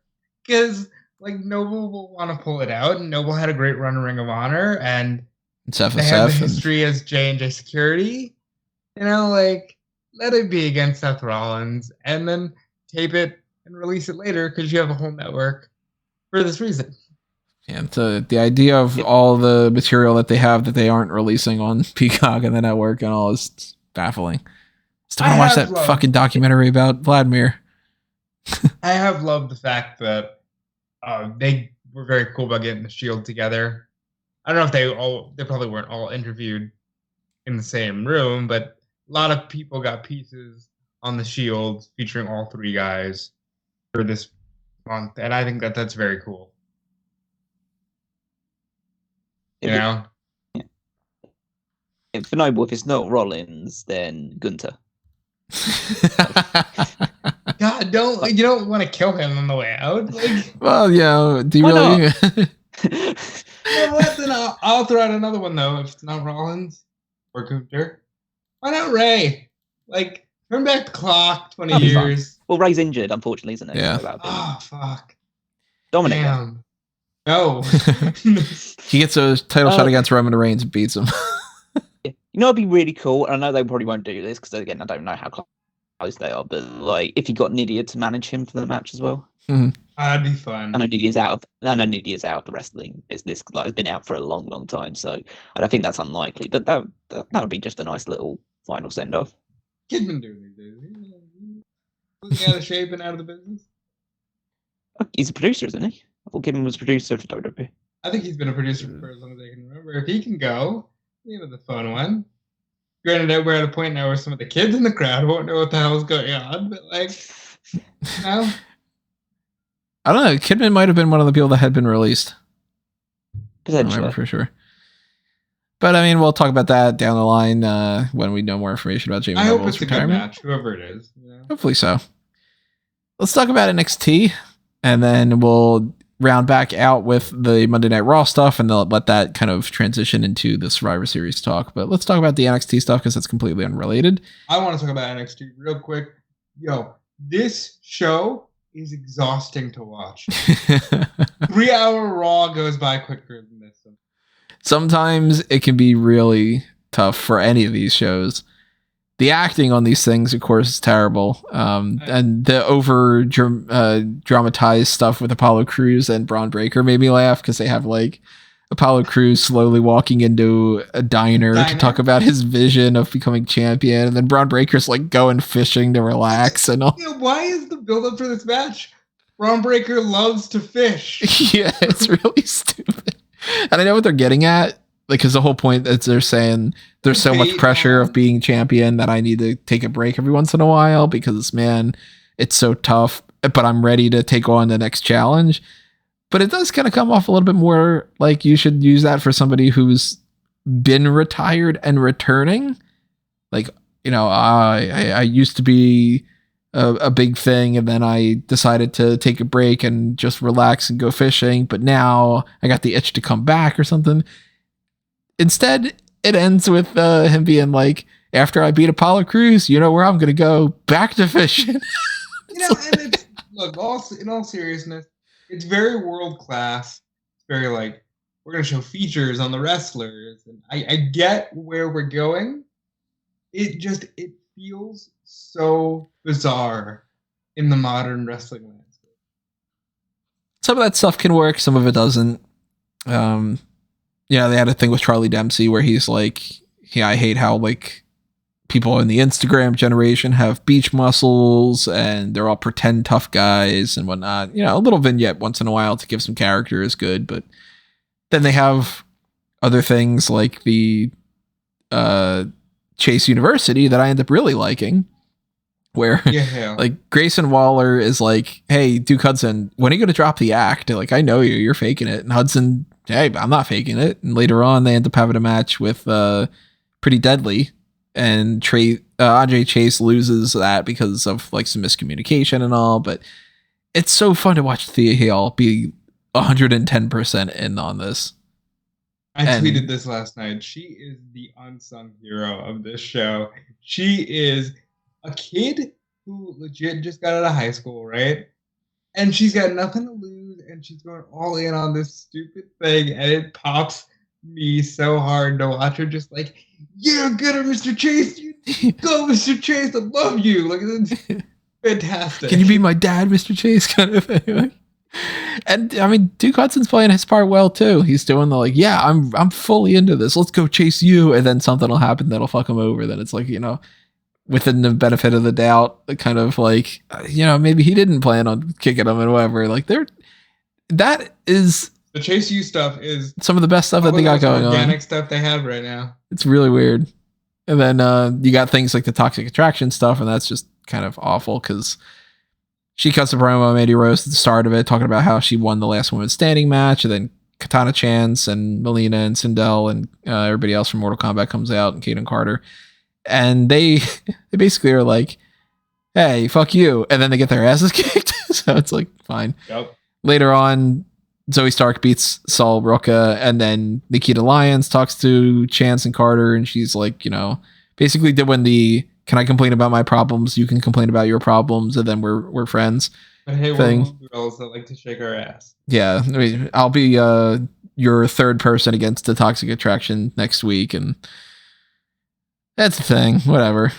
because Noble will want to pull it out, and Noble had a great run in Ring of Honor, and Seth they have the history as J&J Security. let it be against Seth Rollins, and then tape it and release it later because you have a whole network for this reason. And the idea of all the material that they have that they aren't releasing on Peacock and the network and all is baffling. Still want to watch that fucking documentary about Vladimir. I have loved the fact that they were very cool about getting the Shield together. I don't know if they probably weren't all interviewed in the same room, but a lot of people got pieces on the Shield featuring all three guys for this month, and I think that that's very cool. You know? For Noble, if it's not Rollins, then Gunther. God, you don't want to kill him on the way out. Like, well, yeah. Do you really? Well, then I'll throw out another one though. If it's not Rollins or Gunther, why not Ray? Like, turn back the clock 20 years. Well, Ray's injured, unfortunately, isn't he? Yeah. Oh fuck. Dominic. Damn. No. He gets a title shot against Roman Reigns and beats him. You know, it'd be really cool, and I know they probably won't do this because, again, I don't know how close they are, but like, if you got Nydia to manage him for the match as well. Mm-hmm. That'd be fun. I know Nydia's out of the wrestling business. Like, it's been out for a long, long time, so I don't think that's unlikely. But that would be just a nice little final send off. Kidman doing these days. Looking out of shape and out of the business. He's a producer, isn't he? I thought Kidman was a producer for WWE. I think he's been a producer for as long as I can remember. If he can go, the fun one. Granted, we're at a point now where some of the kids in the crowd won't know what the hell is going on, but like, I don't know. Kidman might have been one of the people that had been released. Potentially. I don't remember for sure. But I mean, we'll talk about that down the line when we know more information about Jamie Noble's hope it's retirement. A good match, whoever it is. Hopefully so. Let's talk about NXT, and then we'll round back out with the Monday Night Raw stuff, and they'll let that kind of transition into the Survivor Series talk. But let's talk about the NXT stuff because it's completely unrelated. I want to talk about NXT real quick. Yo, this show is exhausting to watch. 3-hour Raw goes by quicker than this. Sometimes it can be really tough for any of these shows. The acting on these things, of course, is terrible. And the over dramatized stuff with Apollo Crews and Braun Breaker made me laugh because they have like Apollo Crews slowly walking into a diner to talk about his vision of becoming champion. And then Braun Breaker's like going fishing to relax and all. Yeah, why is the build-up for this match? Braun Breaker loves to fish. Yeah, it's really stupid. And I know what they're getting at. Because the whole point is they're saying there's so much pressure of being champion that I need to take a break every once in a while because, man, it's so tough, but I'm ready to take on the next challenge. But it does kind of come off a little bit more like you should use that for somebody who's been retired and returning. Like, I used to be a big thing and then I decided to take a break and just relax and go fishing. But now I got the itch to come back or something. Instead, it ends with him being like, after I beat Apollo Crews, you know where I'm going to go? Back to fishing. And it's, look, in all seriousness, it's very world-class. It's very like, we're going to show features on the wrestlers. And I get where we're going. It feels so bizarre in the modern wrestling landscape. Some of that stuff can work. Some of it doesn't. Yeah, they had a thing with Charlie Dempsey where he's like, I hate how like people in the Instagram generation have beach muscles and they're all pretend tough guys and whatnot. A little vignette once in a while to give some character is good, but then they have other things like the Chase University that I end up really liking, where like Grayson Waller is like, hey, Duke Hudson, when are you going to drop the act? Like, I know you're faking it. And Hudson, hey, I'm not faking it. And later on, they end up having a match with Pretty Deadly, and Andre Chase loses that because of like some miscommunication and all. But it's so fun to watch Thea Hale be 110% in on this. I tweeted this last night. She is the unsung hero of this show. She is a kid who legit just got out of high school, right? And she's got nothing to lose, and she's going all in on this stupid thing, and it pops me so hard to watch her just like, you're good at Mr. Chase, you Go, Mr. Chase, I love you. Like, it's fantastic. Can you be my dad, Mr. Chase? Kind of thing. And I mean, Duke Hudson's playing his part well too. He's doing the like, yeah, I'm fully into this. Let's go chase you, and then something will happen that'll fuck him over. Then it's like, within the benefit of the doubt, kind of like, maybe he didn't plan on kicking him and whatever. Like that is the chase you stuff is some of the best stuff that they got going on. Organic stuff they have right now. It's really weird. And then you got things like the toxic attraction stuff, and that's just kind of awful because she cuts a promo, Mandy Rose at the start of it, talking about how she won the last women's standing match, and then Katana Chance and Melina and Sindel and everybody else from Mortal Kombat comes out, and Kaden Carter, and they basically are like, "Hey, fuck you," and then they get their asses kicked. So it's like fine. Yep. Later on, Zoe Stark beats Sol Ruka, and then Nikita Lyons talks to Chance and Carter, and she's like, basically doing the "can I complain about my problems? You can complain about your problems, and then we're friends." But hey, thing. We're girls that like to shake our ass. Yeah, I mean, I'll be your third person against the toxic attraction next week, and that's the thing. Whatever,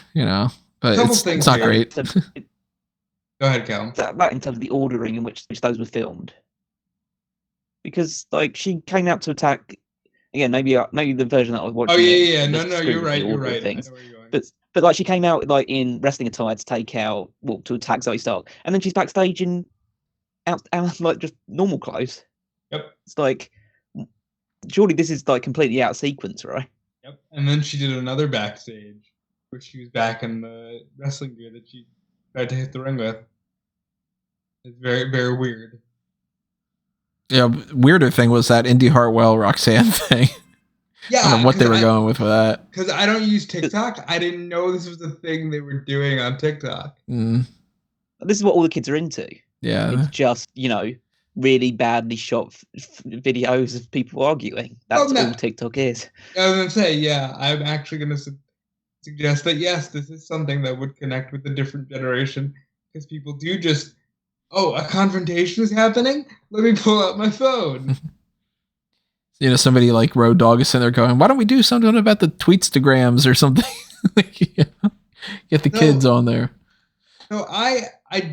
but it's not great. Go ahead, Cal. That in terms of the ordering in which those were filmed. Because she came out to attack again. Maybe the version that I was watching. Oh yeah. No, you're right. You're right. Things. But she came out in wrestling attire to attack Zoe Stark, and then she's backstage in out just normal clothes. Yep. It's like, surely this is completely out of sequence, right? Yep. And then she did another backstage where she was back in the wrestling gear that she tried to hit the ring with. It's very, very weird. Yeah, weirder thing was that Indy Hartwell Roxanne thing. Yeah, I don't know what they were going with that. Because I don't use TikTok. I didn't know this was the thing they were doing on TikTok. Mm. This is what all the kids are into. Yeah. It's just, really badly shot videos of people arguing. That's all TikTok is. I was going to say, yeah, I'm actually going to suggest that, yes, this is something that would connect with a different generation. Because people do just, a confrontation is happening? Let me pull out my phone. Somebody like Road Dogg is in there going, why don't we do something about the Tweetstagrams or something? Get the kids on there. No, I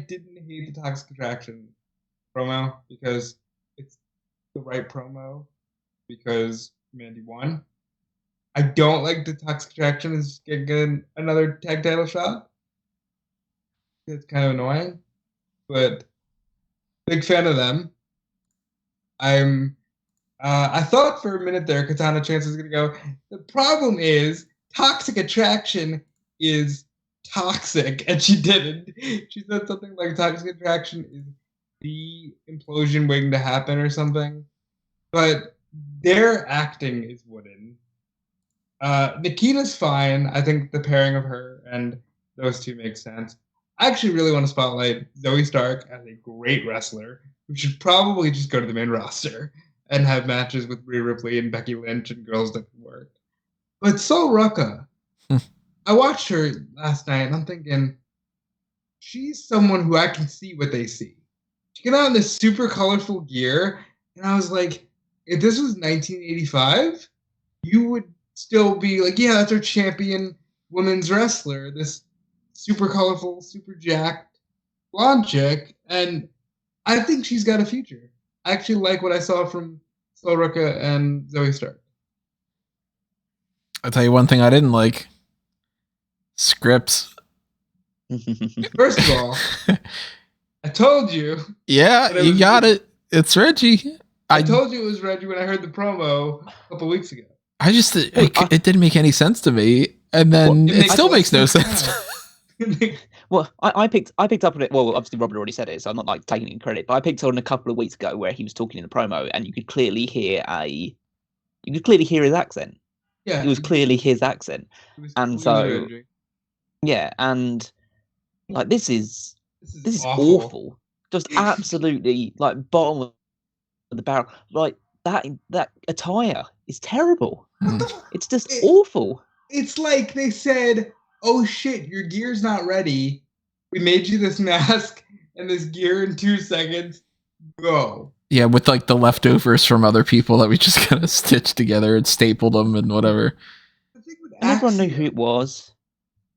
didn't hate the Toxic Attraction promo because it's the right promo because Mandy won. I don't like the Toxic Attraction is getting another tag title shot. It's kind of annoying, but big fan of them. I thought for a minute there Katana Chance was going to go, the problem is Toxic Attraction is toxic, and she didn't. She said something like Toxic Attraction is the implosion waiting to happen or something. But their acting is wooden. Nikita's fine. I think the pairing of her and those two makes sense. I actually really want to spotlight Zoe Stark as a great wrestler who should probably just go to the main roster and have matches with Rhea Ripley and Becky Lynch and girls that can work. But Sol Ruka, I watched her last night and I'm thinking, she's someone who I can see what they see. She came out in this super colorful gear, and I was like, if this was 1985, you would still be like, yeah, that's our champion women's wrestler, this super colorful, super jacked blonde chick, and I think she's got a future. I actually like what I saw from Sol Ruka and Zoe Stark. I'll tell you one thing I didn't like. Scripts. First of all, I told you. Yeah, you got it. It's Reggie. I told you it was Reggie when I heard the promo a couple weeks ago. I just, it didn't make any sense to me. And then it still makes no sense. Well, I picked up on it. Well, obviously Robert already said it, so I'm not taking any credit. But I picked on a couple of weeks ago where he was talking in the promo, and you could clearly hear his accent. Yeah, it was clearly his accent, and so yeah, and like this is awful. Just absolutely like bottom of the barrel. Like that attire is terrible. It's just awful. It's like they said, oh shit, your gear's not ready. We made you this mask and this gear in 2 seconds. Go. Yeah, with like the leftovers from other people that we just kind of stitched together and stapled them and whatever. And everyone knew who it was.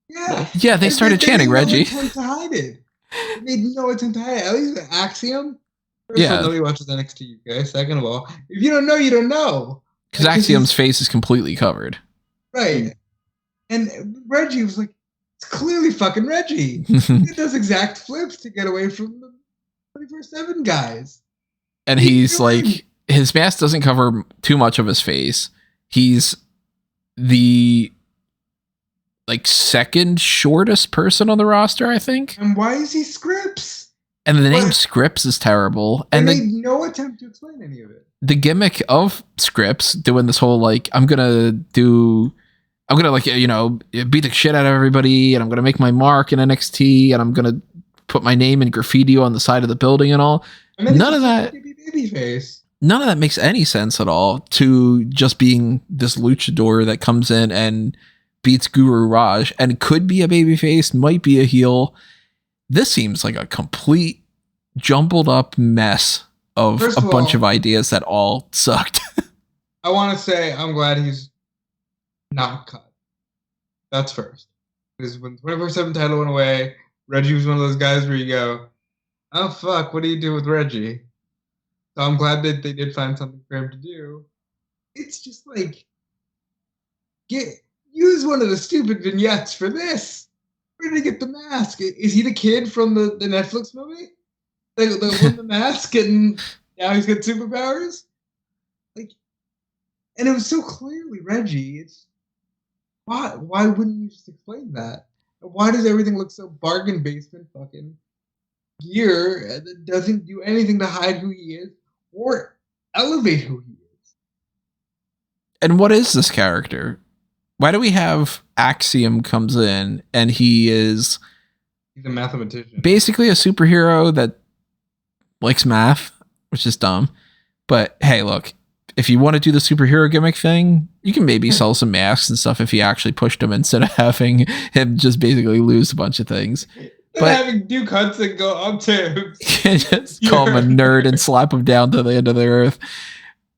Yeah, they started chanting Reggie. They made no attempt to hide it. They made no attempt to hide it. At least with Axiom. First of all, nobody watches NXT UK. Second of all, if you don't know, you don't know. Because Axiom's face is completely covered. Right. And Reggie was like, it's clearly fucking Reggie. He does exact flips to get away from the 24/7 guys. And he's like, his mask doesn't cover too much of his face. He's the second shortest person on the roster, I think. And why is he Scripps? And the name Scripps is terrible. They made no attempt to explain any of it. The gimmick of Scripps doing this whole I'm gonna beat the shit out of everybody, and I'm gonna make my mark in NXT, and I'm gonna put my name in graffiti on the side of the building and all. None of that makes any sense at all to just being this luchador that comes in and beats Guru Raj and could be a babyface, might be a heel. This seems like a complete jumbled up mess of a bunch of ideas that all sucked. I want to say I'm glad he's not cut. That's first. Because when 24/7 title went away, Reggie was one of those guys where you go, oh fuck, what do you do with Reggie? So I'm glad that they did find something for him to do. It's just use one of the stupid vignettes for this. Where did he get the mask? Is he the kid from the Netflix movie? They won the mask and now he's got superpowers? And it was so clearly Reggie. It's why wouldn't you just explain that? Why does everything look so bargain basement fucking gear that doesn't do anything to hide who he is or elevate who he is? And what is this character? Why do we have Axiom comes in and he's a mathematician, basically a superhero that likes math, which is dumb. But hey, look, if you want to do the superhero gimmick thing, you can maybe sell some masks and stuff if you actually pushed him instead of having him just basically lose a bunch of things. But having Duke Hudson go up to just call him a nerd and slap him down to the end of the earth.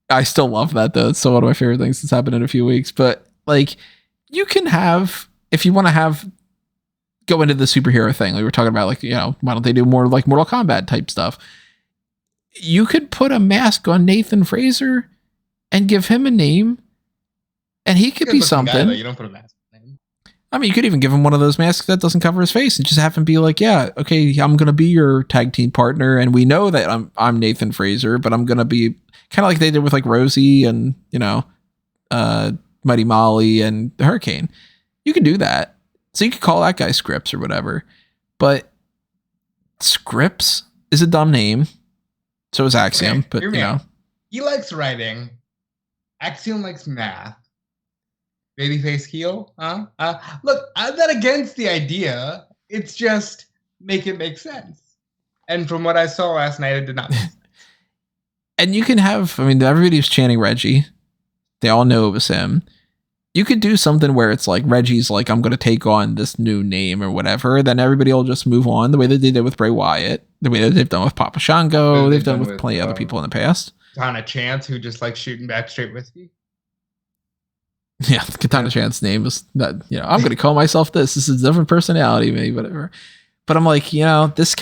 I still love that though. It's still one of my favorite things that's happened in a few weeks. But you can have, if you want to go into the superhero thing, we were talking about why don't they do more Mortal Kombat type stuff? You could put a mask on Nathan Fraser and give him a name, and he could be something. Guy, you don't put a mask on him. I mean, you could even give him one of those masks that doesn't cover his face and just have him be like, yeah, okay, I'm going to be your tag team partner. And we know that I'm Nathan Fraser, but I'm going to be kind of like they did with Rosie and, Mighty Molly and the Hurricane. You can do that. So you could call that guy Scripps or whatever. But Scripps is a dumb name. So is Axiom. Okay, but he likes writing. Axiom likes math. Babyface heel, huh? Look, I'm not against the idea. It's just make it make sense. And from what I saw last night, it did not make sense. And you can have, everybody was chanting Reggie. They all know it was him. You could do something where it's Reggie's I'm going to take on this new name or whatever. Then everybody will just move on the way that they did with Bray Wyatt, the way that they've done with Papa Shango. They've done with plenty of other people in the past. Katana Chance, who just likes shooting back straight whiskey. Yeah, Katana Chance's name is that, I'm going to call myself this. This is a different personality, maybe, whatever. But I'm this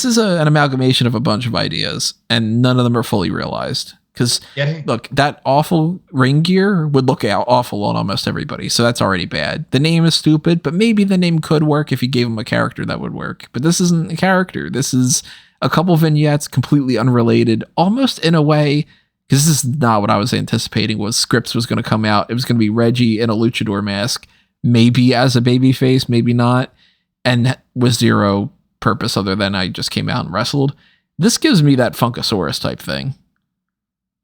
is an amalgamation of a bunch of ideas, and none of them are fully realized. Because, look, that awful ring gear would look awful on almost everybody. So that's already bad. The name is stupid, but maybe the name could work if you gave him a character that would work. But this isn't a character. This is a couple vignettes, completely unrelated, almost in a way, because this is not what I was anticipating, was Scripps was going to come out. It was going to be Reggie in a luchador mask, maybe as a babyface, maybe not, and with zero purpose other than I just came out and wrestled. This gives me that Funkasaurus type thing,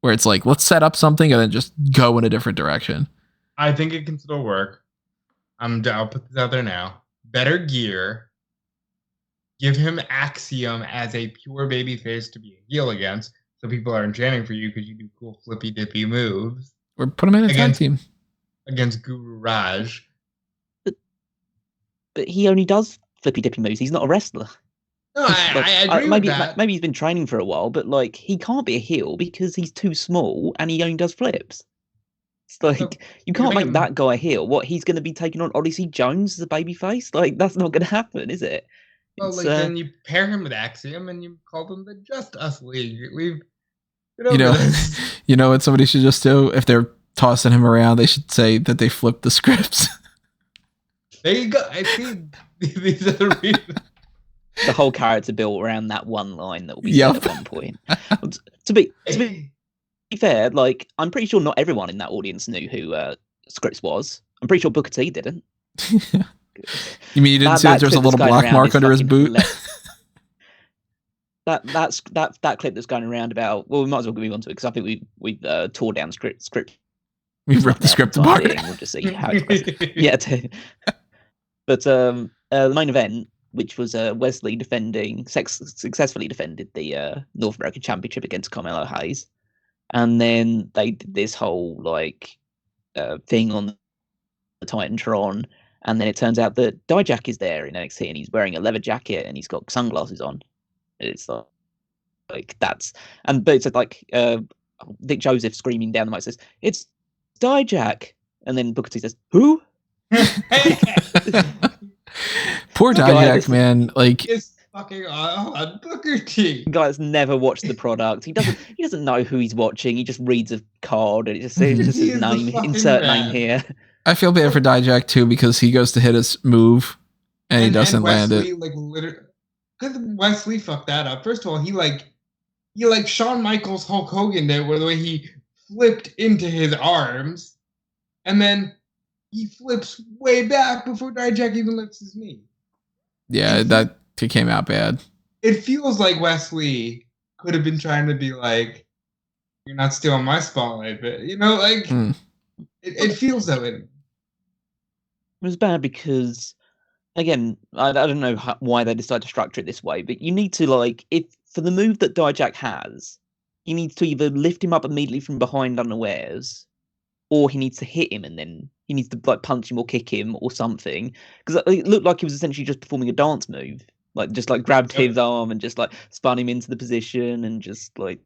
where it's let's set up something and then just go in a different direction. I think it can still work. I'll put this out there now. Better gear. Give him Axiom as a pure babyface to be a heel against, so people aren't chanting for you because you do cool flippy dippy moves. Or put him in a tag team against Guru Raj. But he only does flippy dippy moves. He's not a wrestler. No, I agree with that. Maybe he's been training for a while, but he can't be a heel because he's too small and he only does flips. It's like, you can't make that guy heel. What, he's going to be taking on Odyssey Jones as a babyface? Like, that's not going to happen, is it? Well, like, then you pair him with Axiom and you call them the Just Us League. We've you know what somebody should just do? If they're tossing him around, they should say that they flipped the scripts. There you go. I see. These are the reasons. The whole character built around that one line that will be said at one point. To be fair, like, I'm pretty sure not everyone in that audience knew who Scripps was. I'm pretty sure Booker T didn't. You mean you didn't see that there's a little black mark under his boot? That clip that's going around about, well, we might as well move on to it because I think we tore down script. We ripped the script apart. We'll just see how it yeah. But the main event, which was Wesley successfully defended the North American Championship against Carmelo Hayes, and then they did this whole like thing on the Titantron, and then it turns out that Dijak is there in NXT, and he's wearing a leather jacket and he's got sunglasses on. It's like that's, and but it's like Dick Joseph screaming down the mic says, "It's Dijak," and then Booker T says, "Who?" Poor Dijak, man. Like, it's fucking on Booker T. Guy that's never watched the product. He doesn't know who he's watching. He just reads a card and it just says his name, insert name here. I feel bad for Dijak too because he goes to hit his move and he doesn't land it. Like, literally, because Wesley fucked that up. First of all, he like Shawn Michaels Hulk Hogan did, where the way he flipped into his arms, and then he flips way back before Dijak even lifts his knee. Yeah, that came out bad. It feels like Wesley could have been trying to be like, "You're not stealing my spotlight," but you know, like it feels that way. It was bad because, again, I don't know why they decided to structure it this way, but you need to, like, if for the move that Dijak has, you need to either lift him up immediately from behind unawares, or he needs to hit him and then he needs to like punch him or kick him or something. Because it looked like he was essentially just performing a dance move, like just like grabbed his arm and just like spun him into the position and just like.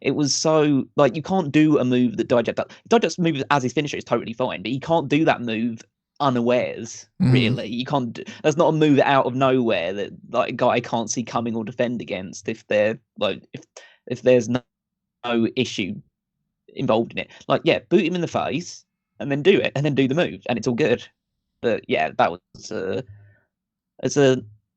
It was so like you can't do a move that Dijak does. Dijak's move as his finisher is totally fine, but you can't do that move unawares. Really, you can't. That's not a move out of nowhere that like a guy can't see coming or defend against. If they're like if there's no issue involved in it, like boot him in the face and then do it and then do the move and it's all good. But yeah, that was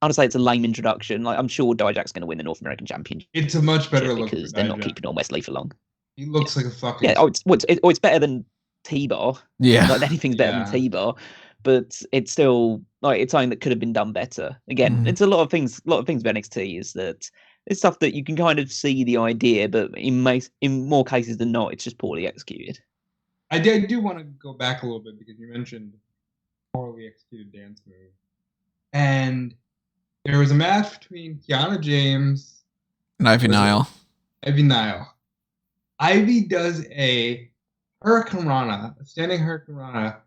I would say it's a lame introduction. Like, I'm sure Dijak's going to win the North American Championship. It's a much better look because they're not keeping on Wesley for long. He looks like a fucking it's better than T-Bar. Yeah, like anything's better than T-Bar, but it's still like it's something that could have been done better. Again, it's a lot of things. A lot of things with NXT is that it's stuff that you can kind of see the idea, but in more cases than not, it's just poorly executed. I do want to go back a little bit because you mentioned poorly executed dance move, and there was a match between Kiana James and Ivy Nile. Ivy does a Hurricanrana, a standing Hurricanrana,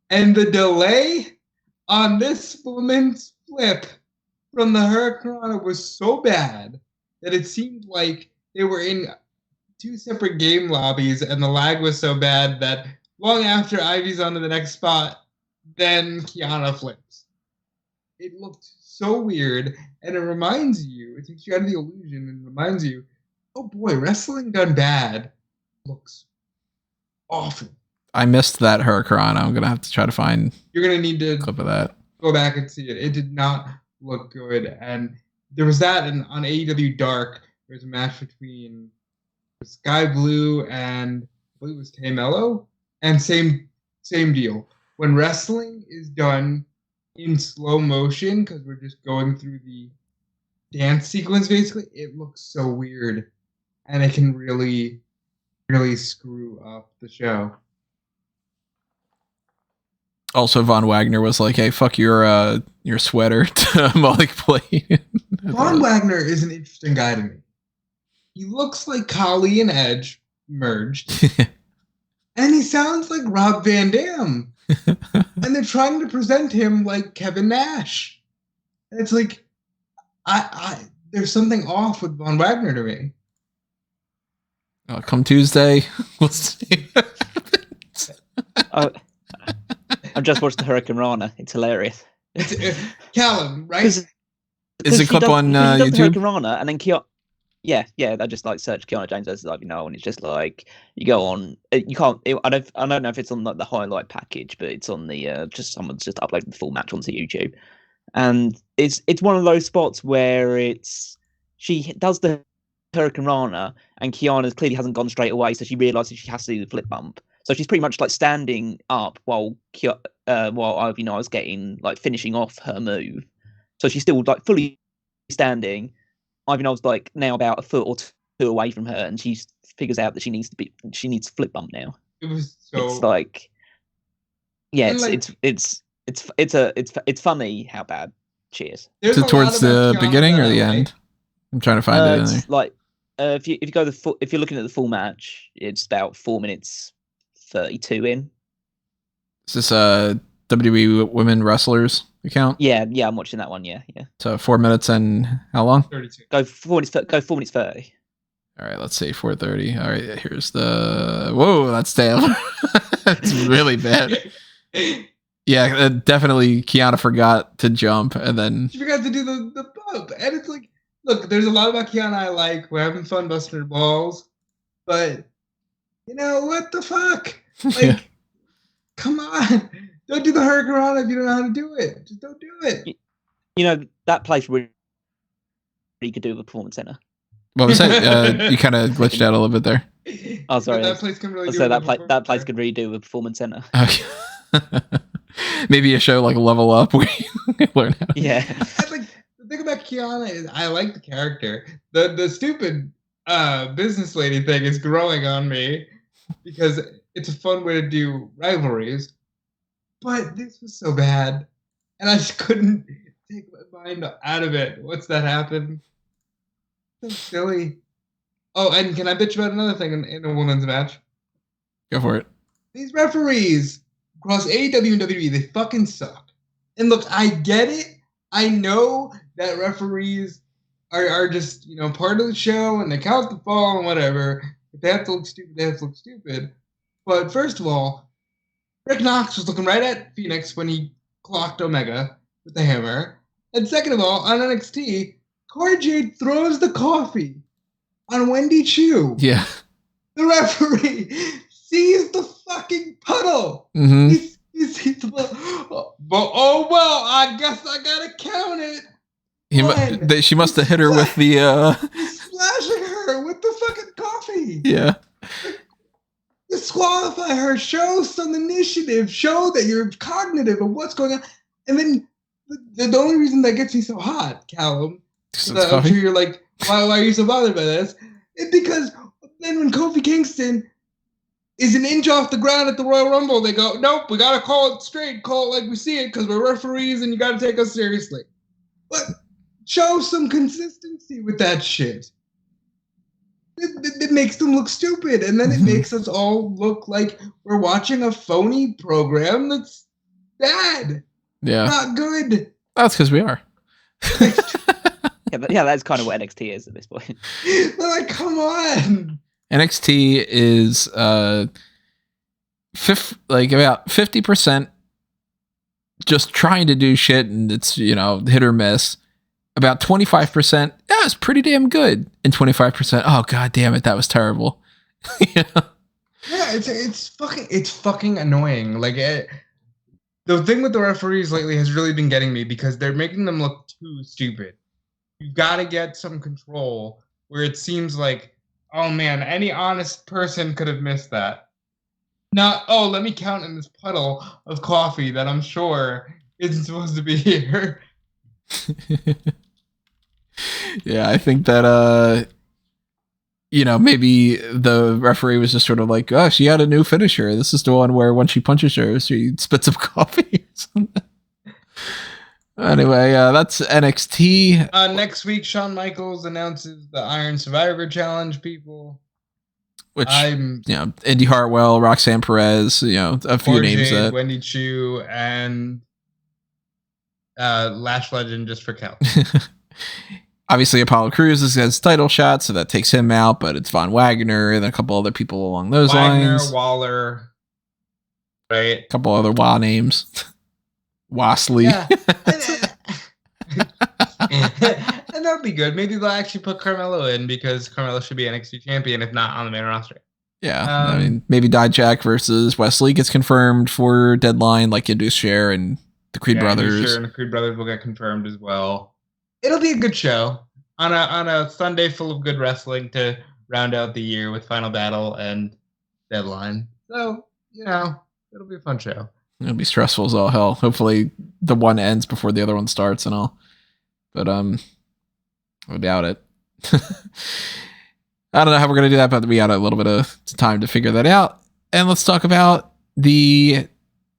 and the delay on this woman's flip from the Hurricanrana was so bad that it seemed like they were in two separate game lobbies, and the lag was so bad that long after Ivy's on to the next spot, then Kiana flips. It looked so weird, and it reminds you, it takes you out of the illusion and reminds you, oh boy, wrestling done bad looks awful. I missed that Hurricane. I'm going to have to try to find You're going to need to clip of that. Go back and see it. It did not look good. And there was that, and on AEW Dark, there was a match between Sky Blue and I believe it was Tay Mello, and same deal. When wrestling is done in slow motion, because we're just going through the dance sequence, basically, it looks so weird, and it can really, really screw up the show. Also, Von Wagner was like, "Hey, fuck your sweater," to Malik Blade. Von Wagner is an interesting guy to me. He looks like Khali and Edge merged, and he sounds like Rob Van Dam. And they're trying to present him like Kevin Nash. And it's like, there's something off with Von Wagner to me. Come Tuesday, we'll see. Oh, I've just watched the Hurricane Rana. It's hilarious. Callum, right? Is it clip on he does the YouTube? Hurricane Rana, and then Yeah. I just like search Kiana James as and it's just like you go on. You can't. I don't know if it's on like the highlight package, but it's on the just someone's just uploaded the full match onto YouTube, and it's one of those spots where she does the Hurricane Rana, and Kiana clearly hasn't gone straight away, so she realizes she has to do the flip bump. So she's pretty much like standing up while Ivy is getting like finishing off her move. So she's still like fully standing. Ivy Noel's like now about a foot or two away from her, and she figures out that she needs to flip bump now. It was so. It's like, yeah, it's funny how bad she is. Is it towards the beginning or the end? I'm trying to find it in there. It's like if you go if you're looking at the full match, it's about 4 minutes 32 in. Is this WWE Women Wrestlers account? Yeah, I'm watching that one. Yeah. So 4 minutes and how long? 32. Go 4 minutes 30. All right, let's see, 4:30. All right, here's the. Whoa, that's damn. That's really bad. Yeah, definitely. Kiana forgot to jump, and then she forgot to do the bump, and it's like, look, there's a lot about Kiana I like. We're having fun busting her balls, but what the fuck? Like, come on. Don't do the Hurricane if you don't know how to do it. Just don't do it. That place really could do with a performance center. What was that? You kind of glitched out a little bit there. Oh, sorry. That place can really do that place could really do with a performance center. Okay. Maybe a show like Level Up where you learn how. Yeah. The thing about Kiana is I like the character. The stupid business lady thing is growing on me because it's a fun way to do rivalries. But this was so bad, and I just couldn't take my mind out of it. What's that happen? So silly. Oh, and can I bitch about another thing in a women's match? Go for it. These referees across AEW and WWE, they fucking suck. And look, I get it. I know that referees are just, part of the show, and they count the fall and whatever. If they have to look stupid, they have to look stupid. But first of all, Rick Knox was looking right at Phoenix when he clocked Omega with the hammer. And second of all, on NXT, Cora Jade throws the coffee on Wendy Chu. Yeah. The referee sees the fucking puddle. Mm-hmm. He sees the puddle. Oh, well, I guess I gotta count it. She must have hit her with the... He's splashing her with the fucking coffee. Yeah. Disqualify her. Show some initiative. Show that you're cognitive of what's going on. And then the only reason that gets me so hot, Callum, I'm sure you're like, why are you so bothered by this? It's because then when Kofi Kingston is an inch off the ground at the Royal Rumble, they go, nope, we got to call it straight. Call it like we see it because we're referees and you got to take us seriously. But show some consistency with that shit. It makes them look stupid, and then it makes us all look like we're watching a phony program that's bad. Yeah. Not good. That's because we are. Yeah, that's kind of what NXT is at this point. Like, come on. NXT is about 50% just trying to do shit, and it's hit or miss. About 25%, yeah, it's pretty damn good, and 25%, oh god damn it, that was terrible. Yeah, it's fucking annoying. Like the thing with the referees lately has really been getting me because they're making them look too stupid. You've got to get some control where it seems like, oh man, any honest person could have missed that. Not, oh, let me count in this puddle of coffee that I'm sure isn't supposed to be here. Yeah, I think that maybe the referee was just sort of like, oh, she had a new finisher. This is the one where when she punches her, she spits up coffee or something. Anyway, that's NXT. Next week, Shawn Michaels announces the Iron Survivor Challenge people. Which, Indy Hartwell, Roxanne Perez, a few names. Wendy Chu, and Lash Legend just for count. Obviously, Apollo Crews has title shot, so that takes him out, but it's Von Wagner and a couple other people along those lines. Waller. Right. A couple other WA names. Wasley. Yeah. And that'll be good. Maybe they'll actually put Carmelo in because Carmelo should be NXT champion, if not on the main roster. Yeah. I mean, maybe Dijak versus Wesley gets confirmed for Deadline, like Induce Share and the Creed Brothers. Sure, and the Creed Brothers will get confirmed as well. It'll be a good show on a Sunday full of good wrestling to round out the year with Final Battle and Deadline. So, it'll be a fun show. It'll be stressful as all hell. Hopefully the one ends before the other one starts and all. But I doubt it. I don't know how we're going to do that, but we got a little bit of time to figure that out. And let's talk about the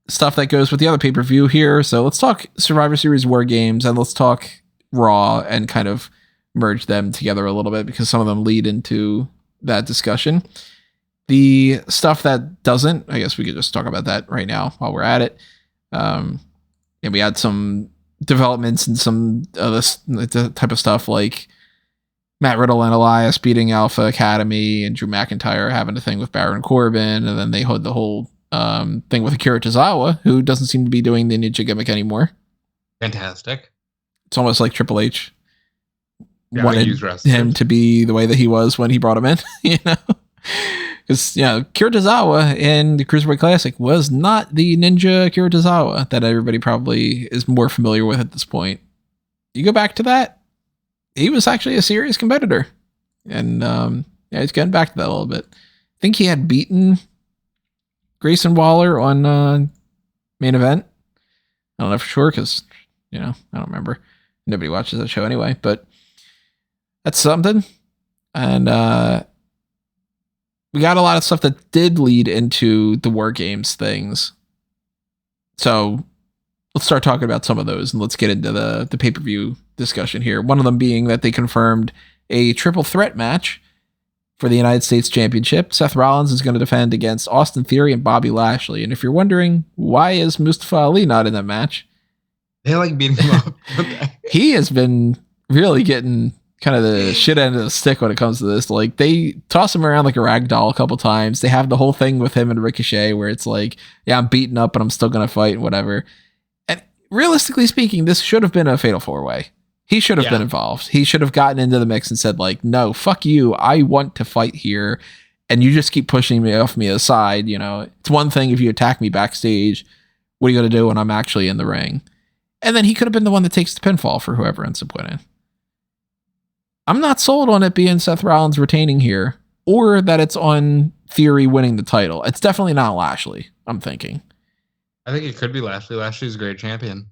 stuff that goes with the other pay-per-view here. So let's talk Survivor Series WarGames, and let's talk Raw and kind of merge them together a little bit because some of them lead into that discussion. The stuff that doesn't, I guess we could just talk about that right now while we're at it. And we had some developments and some other type of stuff like Matt Riddle and Elias beating Alpha Academy and Drew McIntyre having a thing with Baron Corbin. And then they had the whole thing with Akira Tozawa, who doesn't seem to be doing the ninja gimmick anymore. Fantastic. It's almost like Triple H wanted him to be the way that he was when he brought him in, Because, Akira Tozawa in the Cruiserweight Classic was not the ninja Akira Tozawa that everybody probably is more familiar with at this point. You go back to that, he was actually a serious competitor. And, he's getting back to that a little bit. I think he had beaten Grayson Waller on Main Event. I don't know for sure because, I don't remember. Nobody watches that show anyway, but that's something. And, we got a lot of stuff that did lead into the WarGames things. So let's start talking about some of those and let's get into the pay-per-view discussion here. One of them being that they confirmed a triple threat match for the United States Championship. Seth Rollins is going to defend against Austin Theory and Bobby Lashley. And if you're wondering, why is Mustafa Ali not in that match? They like beating him up. He has been really getting kind of the shit end of the stick when it comes to this. Like, they toss him around like a rag doll a couple times. They have the whole thing with him and Ricochet where it's like, yeah, I'm beaten up, but I'm still going to fight and whatever. And realistically speaking, this should have been a fatal 4-way. He should have been involved. He should have gotten into the mix and said like, no, fuck you. I want to fight here. And you just keep pushing me off me aside. It's one thing if you attack me backstage. What are you going to do when I'm actually in the ring? And then he could have been the one that takes the pinfall for whoever ends up winning. I'm not sold on it being Seth Rollins retaining here or that it's on Theory winning the title. It's definitely not Lashley, I'm thinking. I think it could be Lashley. Lashley's a great champion.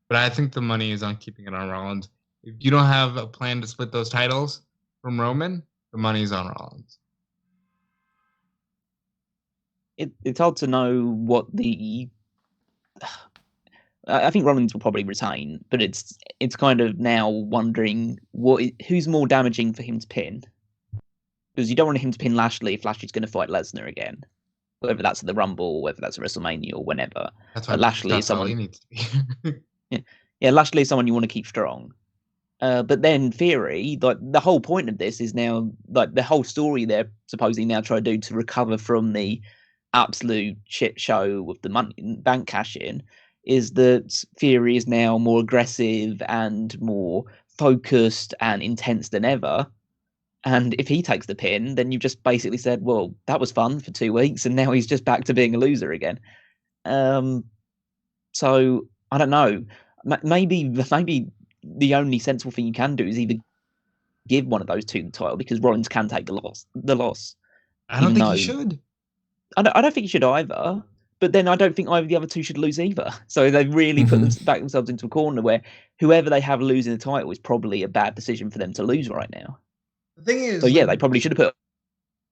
But I think the money is on keeping it on Rollins. If you don't have a plan to split those titles from Roman, the money's on Rollins. It's hard to know what the... I think Rollins will probably retain, but it's kind of now wondering who's more damaging for him to pin. Because you don't want him to pin Lashley if Lashley's going to fight Lesnar again. Whether that's at the Rumble, whether that's at WrestleMania or whenever. That's why Lashley is someone... he needs to be. Yeah, Lashley is someone you want to keep strong. But then Theory, like the whole point of this is now, like the whole story they're supposedly now trying to do to recover from the absolute shit show with the money bank cash in, is that Theory is now more aggressive and more focused and intense than ever. And if he takes the pin, then you've just basically said, well, that was fun for 2 weeks, and now he's just back to being a loser again. So, I don't know. Maybe the only sensible thing you can do is either give one of those two the title, because Rollins can take the loss. I don't think he should. I don't think he should either. But then I don't think either of the other two should lose either. So they've really put back themselves into a corner where whoever they have losing the title is probably a bad decision for them to lose right now. The thing is... So yeah, they probably should have put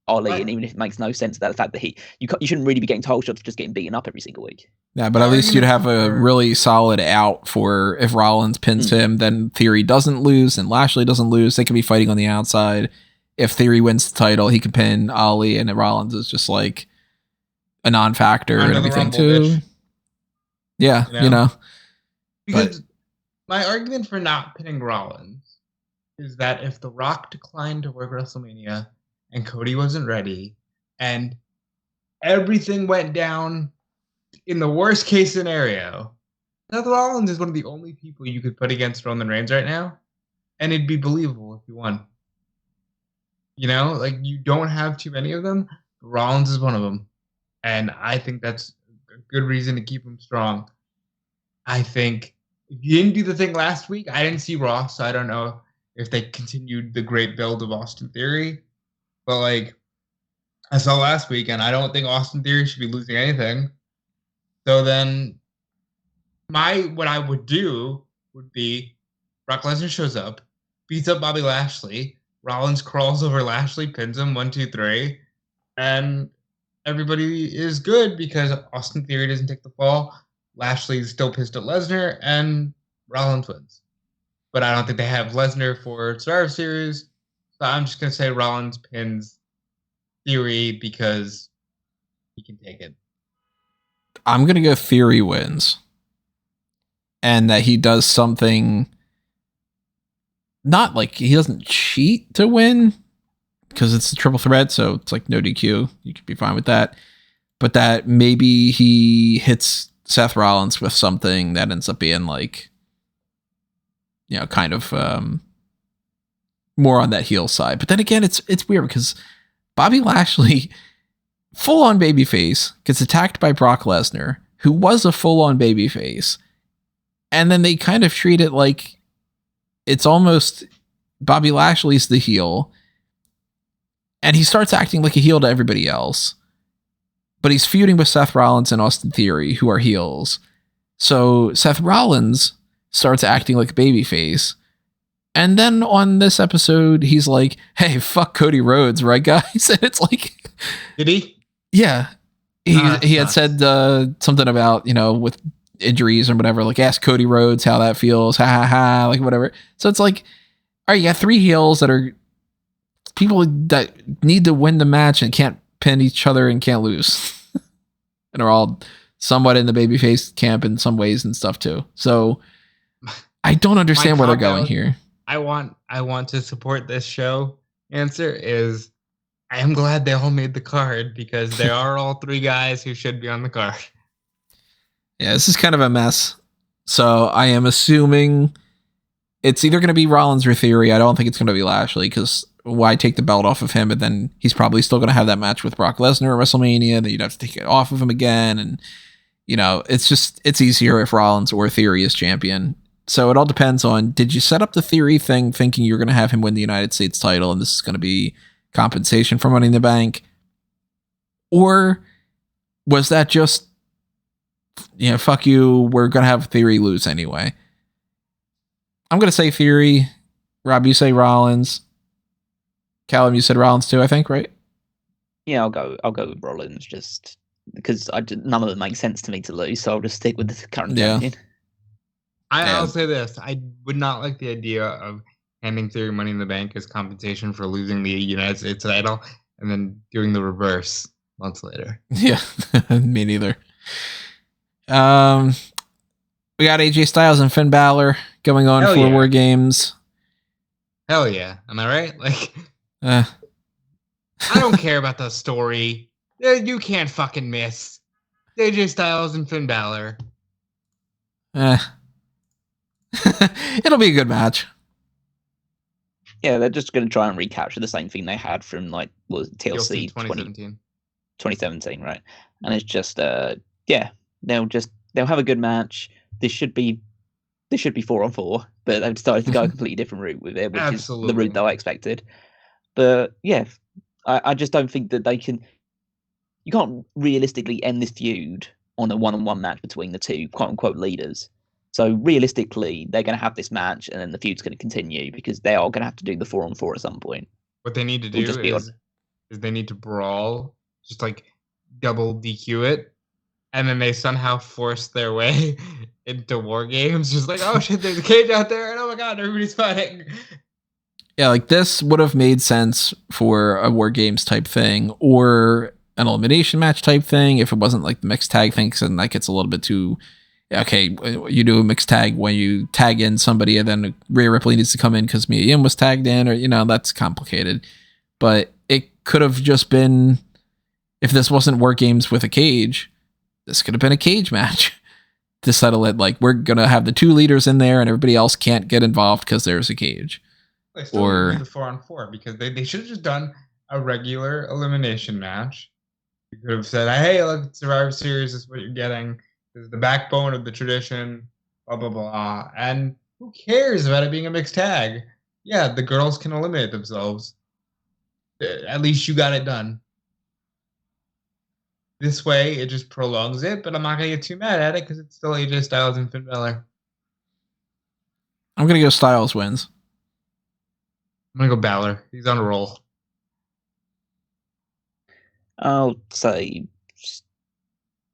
Ali in, even if it makes no sense, that the fact that you shouldn't really be getting title shots just getting beaten up every single week. Yeah, but at least you'd have a really solid out for if Rollins pins him, then Theory doesn't lose and Lashley doesn't lose. They can be fighting on the outside. If Theory wins the title, he can pin Ali, and Rollins is just like a non-factor and everything too. Bitch. Yeah, Because my argument for not pinning Rollins is that if The Rock declined to work WrestleMania and Cody wasn't ready and everything went down in the worst case scenario, Seth Rollins is one of the only people you could put against Roman Reigns right now, and it'd be believable if he won. You know, like, you don't have too many of them. Rollins is one of them, and I think that's a good reason to keep him strong. I think if you didn't do the thing last week, I didn't see Raw, so I don't know if they continued the great build of Austin Theory. But, like, I saw last week, and I don't think Austin Theory should be losing anything. So then what I would do would be Brock Lesnar shows up, beats up Bobby Lashley, Rollins crawls over Lashley, pins him 1, 2, 3, and everybody is good because Austin Theory doesn't take the fall. Lashley's still pissed at Lesnar, and Rollins wins. But I don't think they have Lesnar for Survivor Series, so I'm just going to say Rollins pins Theory because he can take it. I'm going to go Theory wins. And that he does something, not like he doesn't cheat to win, because it's a triple threat, so it's like no DQ. You could be fine with that. But that maybe he hits Seth Rollins with something that ends up being like, you know, kind of more on that heel side. But then again, it's weird because Bobby Lashley, full-on babyface, gets attacked by Brock Lesnar, who was a full-on babyface. And then they kind of treat it like it's almost Bobby Lashley's the heel. And he starts acting like a heel to everybody else. But he's feuding with Seth Rollins and Austin Theory, who are heels. So Seth Rollins starts acting like a babyface. And then on this episode, he's like, hey, fuck Cody Rhodes, right, guys? And it's like... Did he? Yeah. He had said something about, you know, with injuries or whatever, like, ask Cody Rhodes how that feels, ha ha ha, like whatever. So it's like, all right, you got 3 heels that are people that need to win the match and can't pin each other and can't lose. And are all somewhat in the babyface camp in some ways and stuff too. So I don't understand where they're going here. I want to support this show answer is I am glad they all made the card because they are all 3 guys who should be on the card. Yeah, this is kind of a mess. So I am assuming it's either going to be Rollins or Theory. I don't think it's going to be Lashley because why take the belt off of him? And then he's probably still going to have that match with Brock Lesnar at WrestleMania. Then you'd have to take it off of him again. And, you know, it's easier if Rollins or Theory is champion. So it all depends on, did you set up the Theory thing thinking you're going to have him win the United States title and this is going to be compensation for Money in the Bank? Or was that just, you know, fuck you, we're going to have Theory lose anyway? I'm going to say Theory. Rob, you say Rollins. Callum, you said Rollins too, I think, right? Yeah, I'll go with Rollins just because none of them make sense to me to lose, so I'll just stick with the current champion. I'll say this. I would not like the idea of handing Theory Money in the Bank as compensation for losing the United States title and then doing the reverse months later. Yeah, me neither. We got AJ Styles and Finn Balor going on for WarGames. Hell yeah. Am I right? Like, I don't care about the story. You can't fucking miss AJ Styles and Finn Balor. It'll be a good match. Yeah, they're just going to try and recapture the same thing they had from like TLC 2017, right? And it's just they'll have a good match. This should be 4-on-4, but they've decided to go a completely different route with it, which is the route that I expected. But yeah, I just don't think that they can. You can't realistically end this feud on a one-on-one match between the two quote-unquote leaders. So realistically, they're going to have this match, and then the feud's going to continue because they are going to have to do the 4-on-4 at some point. What they need to do is they need to brawl, just like double DQ it, and then they somehow force their way into WarGames. Just like, oh shit, there's a cage out there, and oh my god, everybody's fighting. Yeah, like this would have made sense for a WarGames type thing or an elimination match type thing if it wasn't like the mixed tag thing, because then that gets a little bit too. Okay, you do a mixed tag when you tag in somebody and then Rhea Ripley needs to come in because Mia Yim was tagged in, or, you know, that's complicated. But it could have just been, if this wasn't WarGames with a cage, this could have been a cage match to settle it. Like, we're going to have the 2 leaders in there and everybody else can't get involved because there's a cage. They still need the 4-on-4 because they should have just done a regular elimination match. You could have said, hey, look, Survivor Series is what you're getting. This is the backbone of the tradition, blah, blah, blah. And who cares about it being a mixed tag? Yeah, the girls can eliminate themselves. At least you got it done. This way, it just prolongs it, but I'm not going to get too mad at it because it's still AJ Styles and Finn Balor. I'm going to go Styles wins. I'm going to go Balor. He's on a roll. I'll say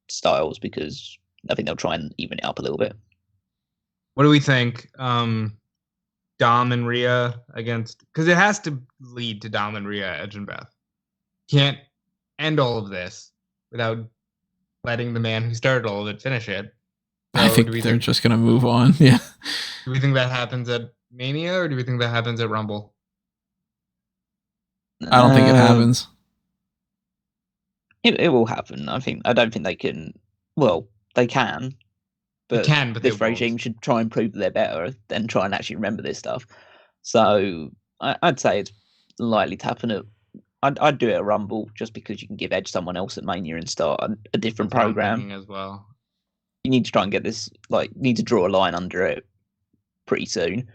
Styles because I think they'll try and even it up a little bit. What do we think? Dom and Rhea against... Because it has to lead to Dom and Rhea, Edge and Beth. Can't end all of this without letting the man who started all of it finish it. So I think they're just going to move on. Yeah. Do we think that happens at Mania or do we think that happens at Rumble? I don't think it happens. It will happen. I don't think they can. Well, they can. But, this regime should try and prove that they're better than try and actually remember this stuff. So I'd say it's likely to happen. I'd do it at Rumble just because you can give Edge someone else at Mania and start a different program as well. You need to try and get this, need to draw a line under it pretty soon.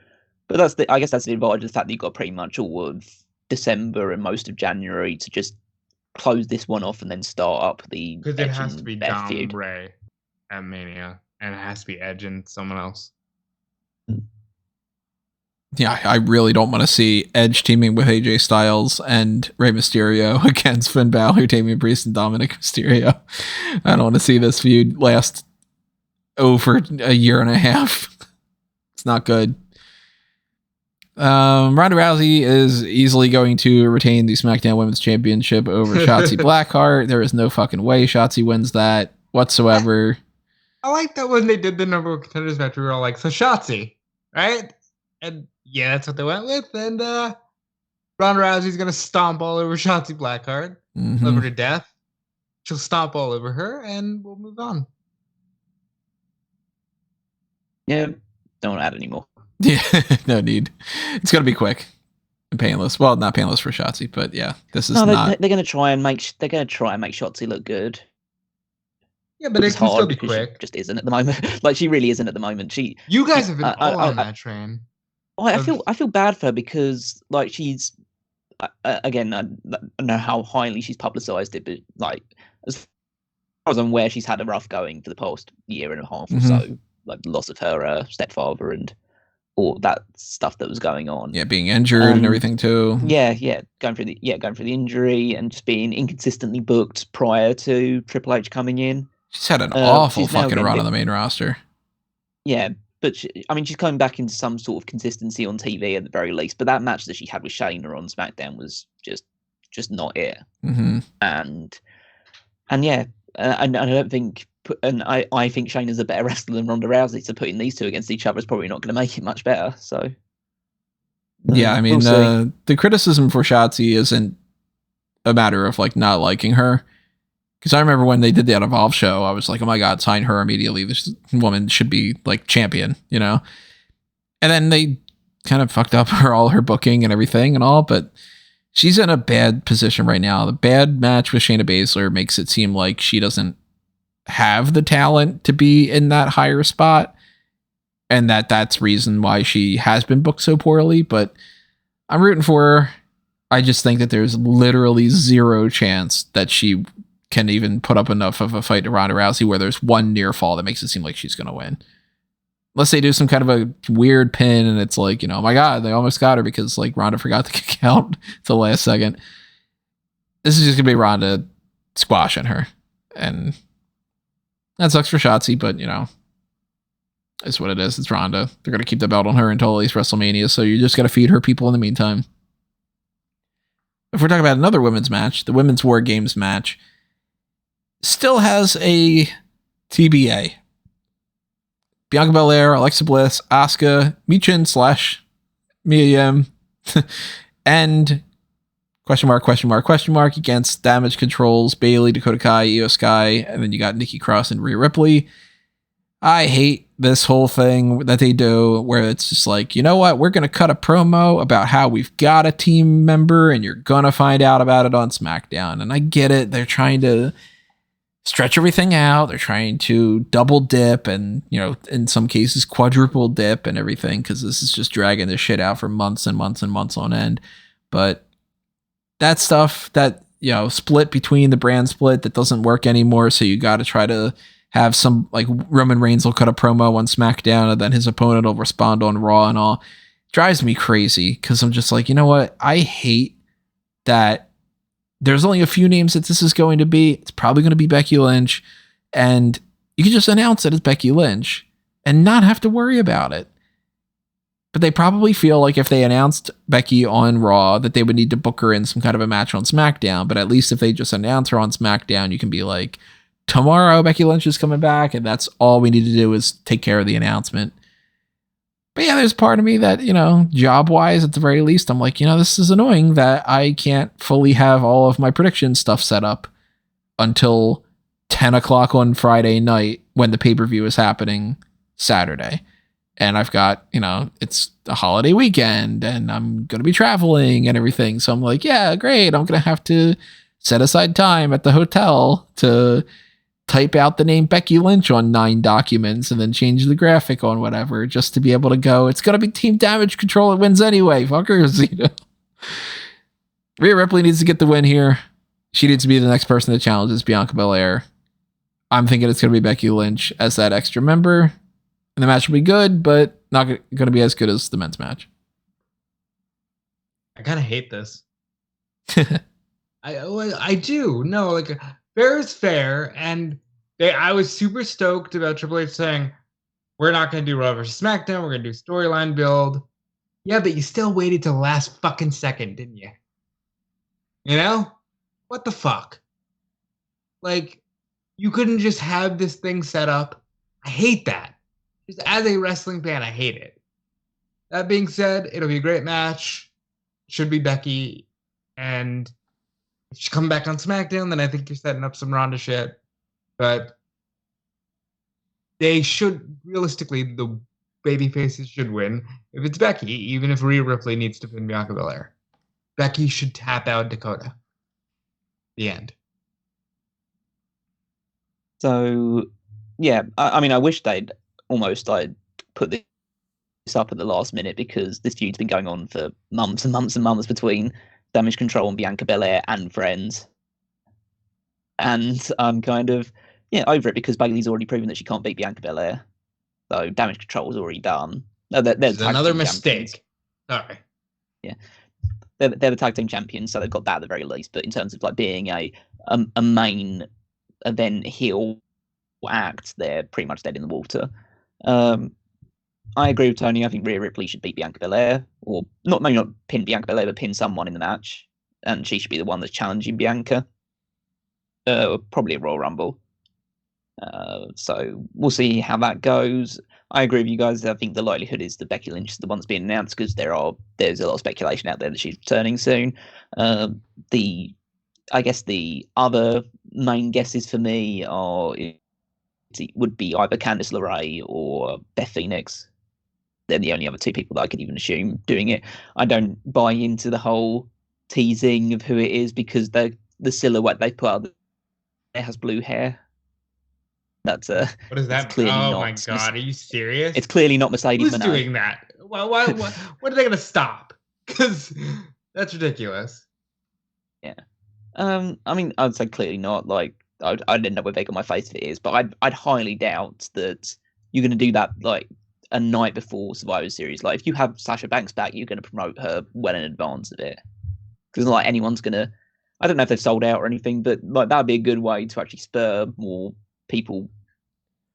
But I guess that's the advantage of the fact that you've got pretty much all of December and most of January to just close this one off and then start up the because it has to be Dom feud. Ray at Mania and it has to be Edge and someone else. Yeah, I really don't want to see Edge teaming with AJ Styles and Rey Mysterio against Finn Balor, Damian Priest, and Dominic Mysterio. I don't want to see this feud last over a year and a half. It's not good. Ronda Rousey is easily going to retain the SmackDown Women's Championship over Shotzi Blackheart. There is no fucking way Shotzi wins that whatsoever. I like that when they did the number one contenders match, we were all like, so Shotzi, right? And yeah, that's what they went with. And Ronda Rousey's going to stomp all over Shotzi Blackheart, love her to death. She'll stomp all over her, and we'll move on. Yeah, don't want to add any more. Yeah, no need. It's going to be quick and painless. Well, not painless for Shotzi, but yeah, this is not. They're going to try and make Shotzi look good. Yeah, but it can still be quick. She just isn't at the moment. She really isn't at the moment. You guys have been all on that train. I feel bad for her because she's again I don't know how highly she's publicized it, but as far as I'm aware, she's had a rough going for the past year and a half or so. The loss of her stepfather and all that stuff that was going on. Yeah, being injured and everything too. Yeah, going through the injury and just being inconsistently booked prior to Triple H coming in. She's had an awful fucking run on the main roster. Yeah, but she's coming back into some sort of consistency on TV at the very least. But that match that she had with Shayna on SmackDown was just not it. Mm-hmm. And yeah, I don't think. And I think Shayna's a better wrestler than Ronda Rousey, so putting these two against each other is probably not going to make it much better. So, yeah, I mean, the criticism for Shotzi isn't a matter of not liking her, because I remember when they did that Evolve show, I was like, oh my god, sign her immediately. This woman should be champion, And then they kind of fucked up all her booking and everything and all, but she's in a bad position right now. The bad match with Shayna Baszler makes it seem like she doesn't have the talent to be in that higher spot, and that's reason why she has been booked so poorly. But I'm rooting for her. I just think that there's literally zero chance that she can even put up enough of a fight to Ronda Rousey where there's one near fall that makes it seem like she's going to win. Unless they do some kind of a weird pin and it's oh my god, they almost got her because Ronda forgot to kick out to the last second. This is just going to be Ronda squashing her, and that sucks for Shotzi, but it's what it is. It's Ronda. They're going to keep the belt on her until at least WrestleMania, so you just got to feed her people in the meantime. If we're talking about another women's match, the Women's WarGames match still has a TBA. Bianca Belair, Alexa Bliss, Asuka, Michin / Mia Yim, and Question mark against Damage Control's Bayley, Dakota Kai, Io Sky, and then you got Nikki Cross and Rhea Ripley. I hate this whole thing that they do where it's just like, you know what? We're going to cut a promo about how we've got a team member and you're going to find out about it on SmackDown. And I get it. They're trying to stretch everything out. They're trying to double dip and, you know, in some cases quadruple dip and everything, because this is just dragging this shit out for months and months and months on end. But that stuff that, you know, split between the brand split that doesn't work anymore. So you got to try to have some, like, Roman Reigns will cut a promo on SmackDown and then his opponent will respond on Raw and all. Drives me crazy because I'm just like, you know what? I hate that there's only a few names that this is going to be. It's probably going to be Becky Lynch, and you can just announce it as Becky Lynch and not have to worry about it. But they probably feel like if they announced Becky on Raw that they would need to book her in some kind of a match on SmackDown. But at least if they just announce her on SmackDown, you can be like, tomorrow Becky Lynch is coming back, and that's all we need to do is take care of the announcement. But yeah, there's part of me that, you know, job-wise, at the very least, I'm like, you know, this is annoying that I can't fully have all of my prediction stuff set up until 10 o'clock on Friday night when the pay-per-view is happening Saturday. And I've got, you know, it's a holiday weekend and I'm going to be traveling and everything. So I'm like, yeah, great. I'm going to have to set aside time at the hotel to type out the name Becky Lynch on 9 documents and then change the graphic on whatever just to be able to go, it's going to be Team Damage Control. It wins anyway, fuckers. You know? Rhea Ripley needs to get the win here. She needs to be the next person that challenges Bianca Belair. I'm thinking it's going to be Becky Lynch as that extra member. And the match will be good, but not going to be as good as the men's match. I kind of hate this. I do. No, like, fair is fair. And I was super stoked about Triple H saying, we're not going to do Raw vs. SmackDown. We're going to do storyline build. Yeah, but you still waited till the last fucking second, didn't you? You know? What the fuck? Like, you couldn't just have this thing set up. I hate that. Just as a wrestling fan, I hate it. That being said, it'll be a great match. Should be Becky. And if she comes back on SmackDown, then I think you're setting up some Ronda shit. But they should, realistically, the babyfaces should win. If it's Becky, even if Rhea Ripley needs to pin Bianca Belair, Becky should tap out Dakota. The end. So, yeah, I mean, I wish they'd almost like put this up at the last minute, because this feud's been going on for months and months and months between Damage Control and Bianca Belair and friends. And I'm kind of, over it, because Bayley's already proven that she can't beat Bianca Belair. So Damage Control was already done. No, there's another mistake. Sorry. Yeah. They're the tag team champions, so they've got that at the very least. But in terms of like being a main event heel act, they're pretty much dead in the water. I agree with Tony. I think Rhea Ripley should beat Bianca Belair, or maybe not pin Bianca Belair, but pin someone in the match, and she should be the one that's challenging Bianca. Probably a Royal Rumble. So we'll see how that goes. I agree with you guys. I think the likelihood is that Becky Lynch is the one that's being announced, because there's a lot of speculation out there that she's returning soon. I guess the other main guesses for me would be either Candice LeRae or Beth Phoenix. They're the only other two people that I could even assume doing it. I don't buy into the whole teasing of who it is, because the silhouette they put out, it has blue hair. That's what is that? Clearly oh not, my god, are you serious? It's clearly not Mercedes Who's Moné. doing that? Why when are they gonna stop? Because that's ridiculous. Yeah. I mean, I'd say clearly not. Like, I don't know where big on my face if it is, but I'd highly doubt that you're going to do that like a night before Survivor Series. Like, if you have Sasha Banks back, you're going to promote her well in advance of it, because like anyone's going to. I don't know if they've sold out or anything, but like that would be a good way to actually spur more people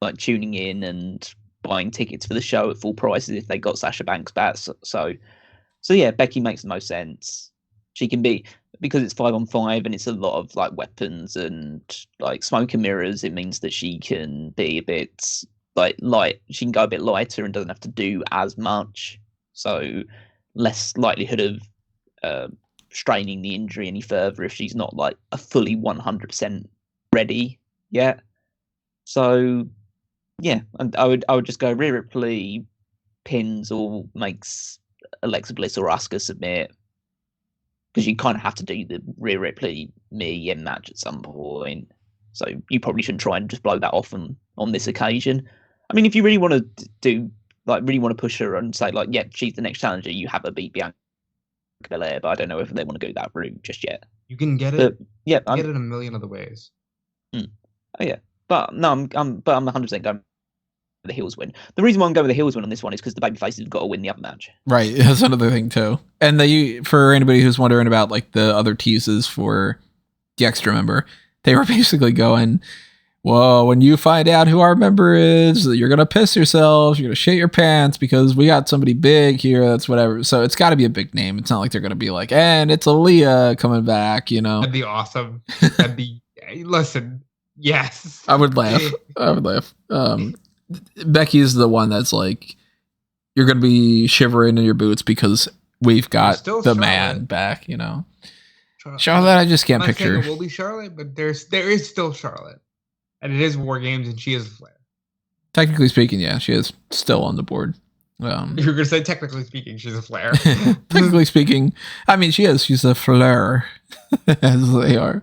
like tuning in and buying tickets for the show at full prices if they got Sasha Banks back. So yeah, Becky makes the most sense. She can be, because it's 5-on-5 and it's a lot of like weapons and like smoke and mirrors. It means that she can be a bit like light. She can go a bit lighter and doesn't have to do as much. So less likelihood of straining the injury any further if she's not like a fully 100% ready yet. So yeah, and I would just go Rhea Ripley pins or makes Alexa Bliss or Asuka submit, because you kind of have to do the Rhea Ripley Yen match at some point. So you probably shouldn't try and just blow that off on this occasion. I mean, if you really want to really want to push her and say like, yeah, she's the next challenger, you have her beat Bianca Belair, but I don't know if they want to go that route just yet. You can get it. But, yeah, get it a million other ways. Oh yeah, but no, I'm 100% going with the heels win. The reason why I'm going with the heels win on this one is because the babyfaces have got to win the other match. Right, that's another thing too. And for anybody who's wondering about like the other teases for the extra member, they were basically going, well, when you find out who our member is, you're going to piss yourself. You're going to shit your pants because we got somebody big here. That's whatever. So it's got to be a big name. It's not like they're going to be like, and it's Aaliyah coming back, you know. That'd be awesome. That'd be, listen, yes. I would laugh. Becky is the one that's like, you're going to be shivering in your boots because we've got the Charlotte. Man back, you know. Charlotte, I just can't picture. It will be Charlotte, but there is still Charlotte. And it is WarGames, and she is Flair. Technically speaking, yeah, she is still on the board. You were going to say, technically speaking, she's a Flair. Technically speaking, I mean, she is. She's a Flair, as they are.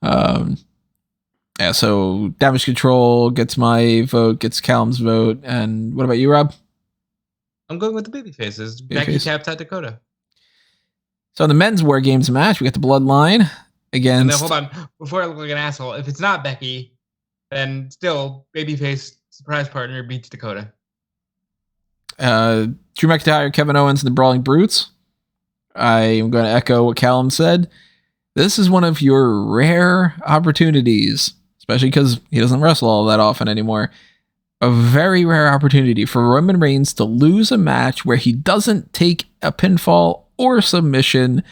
Yeah, so Damage Control gets my vote, gets Callum's vote. And what about you, Rob? I'm going with the babyfaces. Becky taps out Dakota. So in the men's WarGames match, we got the Bloodline against... And then, hold on. Before I look like an asshole, if it's not Becky, then still, babyface surprise partner beats Dakota. Drew McIntyre, Kevin Owens, and the Brawling Brutes. I am going to echo what Callum said. This is one of your rare opportunities, especially because he doesn't wrestle all that often anymore. A very rare opportunity for Roman Reigns to lose a match where he doesn't take a pinfall or submission,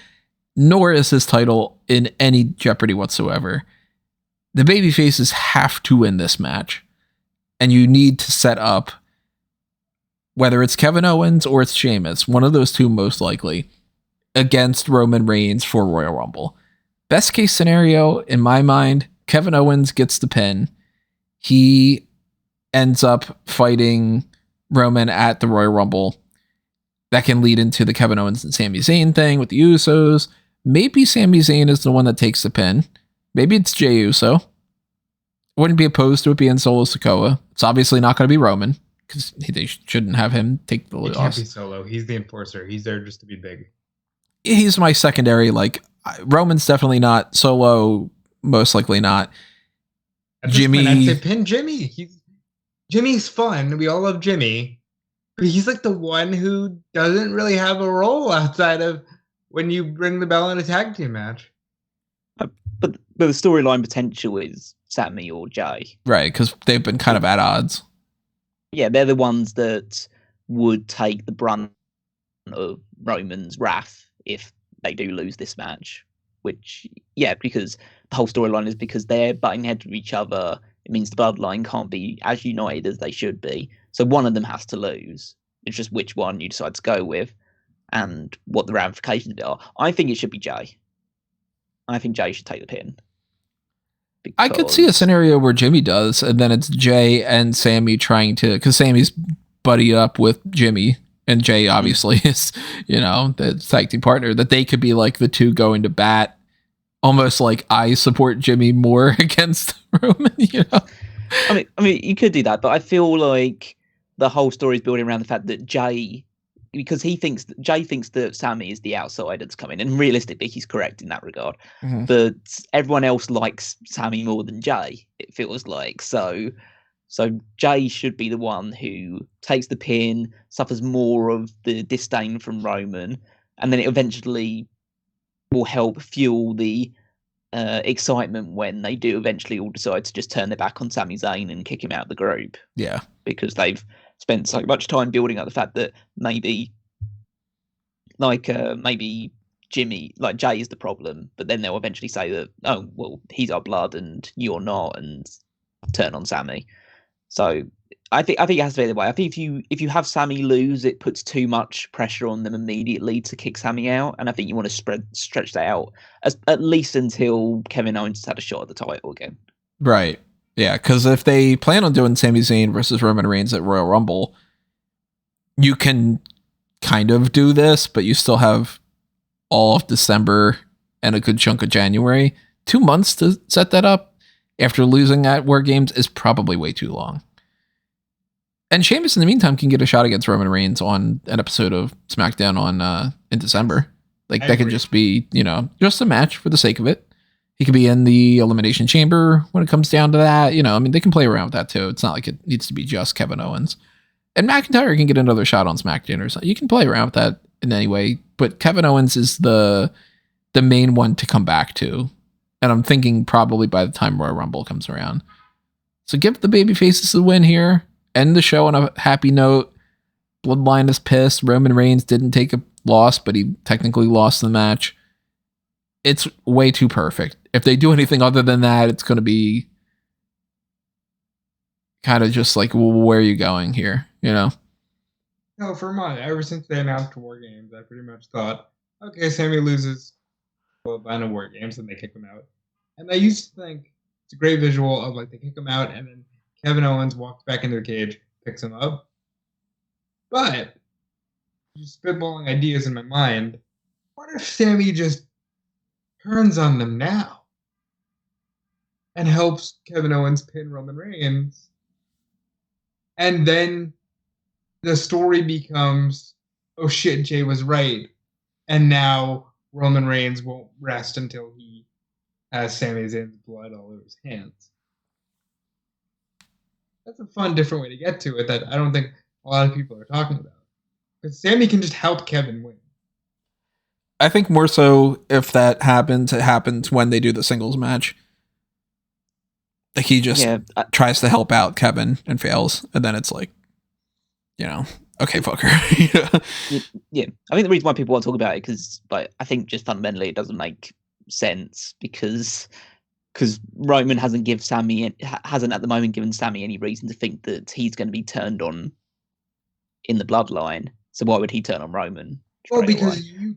nor is his title in any jeopardy whatsoever. The babyfaces have to win this match, and you need to set up, whether it's Kevin Owens or it's Sheamus, one of those two most likely, against Roman Reigns for Royal Rumble. Best case scenario, in my mind, Kevin Owens gets the pin. He ends up fighting Roman at the Royal Rumble. That can lead into the Kevin Owens and Sami Zayn thing with the Usos. Maybe Sami Zayn is the one that takes the pin. Maybe it's Jey Uso. Wouldn't be opposed to it being Solo Sikoa. It's obviously not going to be Roman, because they shouldn't have him take the loss. It can't be Solo. He's the enforcer. He's there just to be big. He's my secondary. Like, Roman's definitely not. Solo, most likely not. Jimmy. I'd say pin Jimmy. Jimmy's fun. We all love Jimmy. But he's like the one who doesn't really have a role outside of when you bring the bell in a tag team match. But the storyline potential is Sami or Jey. Right, because they've been kind of at odds. Yeah, they're the ones that would take the brunt of Roman's wrath if they do lose this match. Which, yeah, because the whole storyline is because they're butting heads with each other. It means the Bloodline can't be as united as they should be. So one of them has to lose. It's just which one you decide to go with and what the ramifications are. I think it should be Jey. I think Jey should take the pin. I could see a scenario where Jimmy does, and then it's Jey and Sami trying to, because Sami's buddy up with Jimmy, and Jey obviously is, you know, the tag team partner, that they could be like the two going to bat, almost like I support Jimmy more against Roman, you know? I mean, you could do that, but I feel like the whole story is building around the fact that Jey, because Jey thinks that Sami is the outsider that's coming, and realistically, he's correct in that regard. Mm-hmm. But everyone else likes Sami more than Jey. It feels like so Jey should be the one who takes the pin, suffers more of the disdain from Roman, and then it eventually will help fuel the excitement when they do eventually all decide to just turn their back on Sami Zayn and kick him out of the group. Yeah, because they've spent so much time building up the fact that maybe Jimmy, like Jey, is the problem, but then they'll eventually say that, oh well, he's our blood and you're not, and turn on Sami. So I think it has to be the way. I think if you have Sami lose, it puts too much pressure on them immediately to kick Sami out, and I think you want to stretch that out at least until Kevin Owens has had a shot at the title again. Right. Yeah, because if they plan on doing Sami Zayn versus Roman Reigns at Royal Rumble, you can kind of do this, but you still have all of December and a good chunk of January. 2 months to set that up after losing at WarGames is probably way too long. And Sheamus, in the meantime, can get a shot against Roman Reigns on an episode of SmackDown on in December. Like, that could just be, just a match for the sake of it. He could be in the Elimination Chamber when it comes down to that. They can play around with that too. It's not like it needs to be just Kevin Owens. And McIntyre can get another shot on SmackDown or something. You can play around with that in any way. But Kevin Owens is the main one to come back to. And I'm thinking probably by the time Royal Rumble comes around. So give the babyfaces the win here. End the show on a happy note. Bloodline is pissed. Roman Reigns didn't take a loss, but he technically lost the match. It's way too perfect. If they do anything other than that, it's going to be kind of just like, well, where are you going here? No, for a month, ever since they announced WarGames, I pretty much thought, okay, Sami loses Bloodline of WarGames and they kick him out. And I used to think it's a great visual of like they kick him out and then Kevin Owens walks back into the cage, picks him up. But just spitballing ideas in my mind, what if Sami just turns on them now and helps Kevin Owens pin Roman Reigns? And then the story becomes, oh shit, Jay was right. And now Roman Reigns won't rest until he has Sami Zayn's blood all over his hands. That's a fun, different way to get to it that I don't think a lot of people are talking about. Because Sami can just help Kevin win. I think more so if that happens, it happens when they do the singles match. Like he just tries to help out Kevin and fails. And then it's like, okay, fucker. Yeah. I think the reason why people want to talk about it because I think just fundamentally it doesn't make sense because Roman hasn't at the moment given Sami any reason to think that he's going to be turned on in the bloodline. So why would he turn on Roman? Well, because you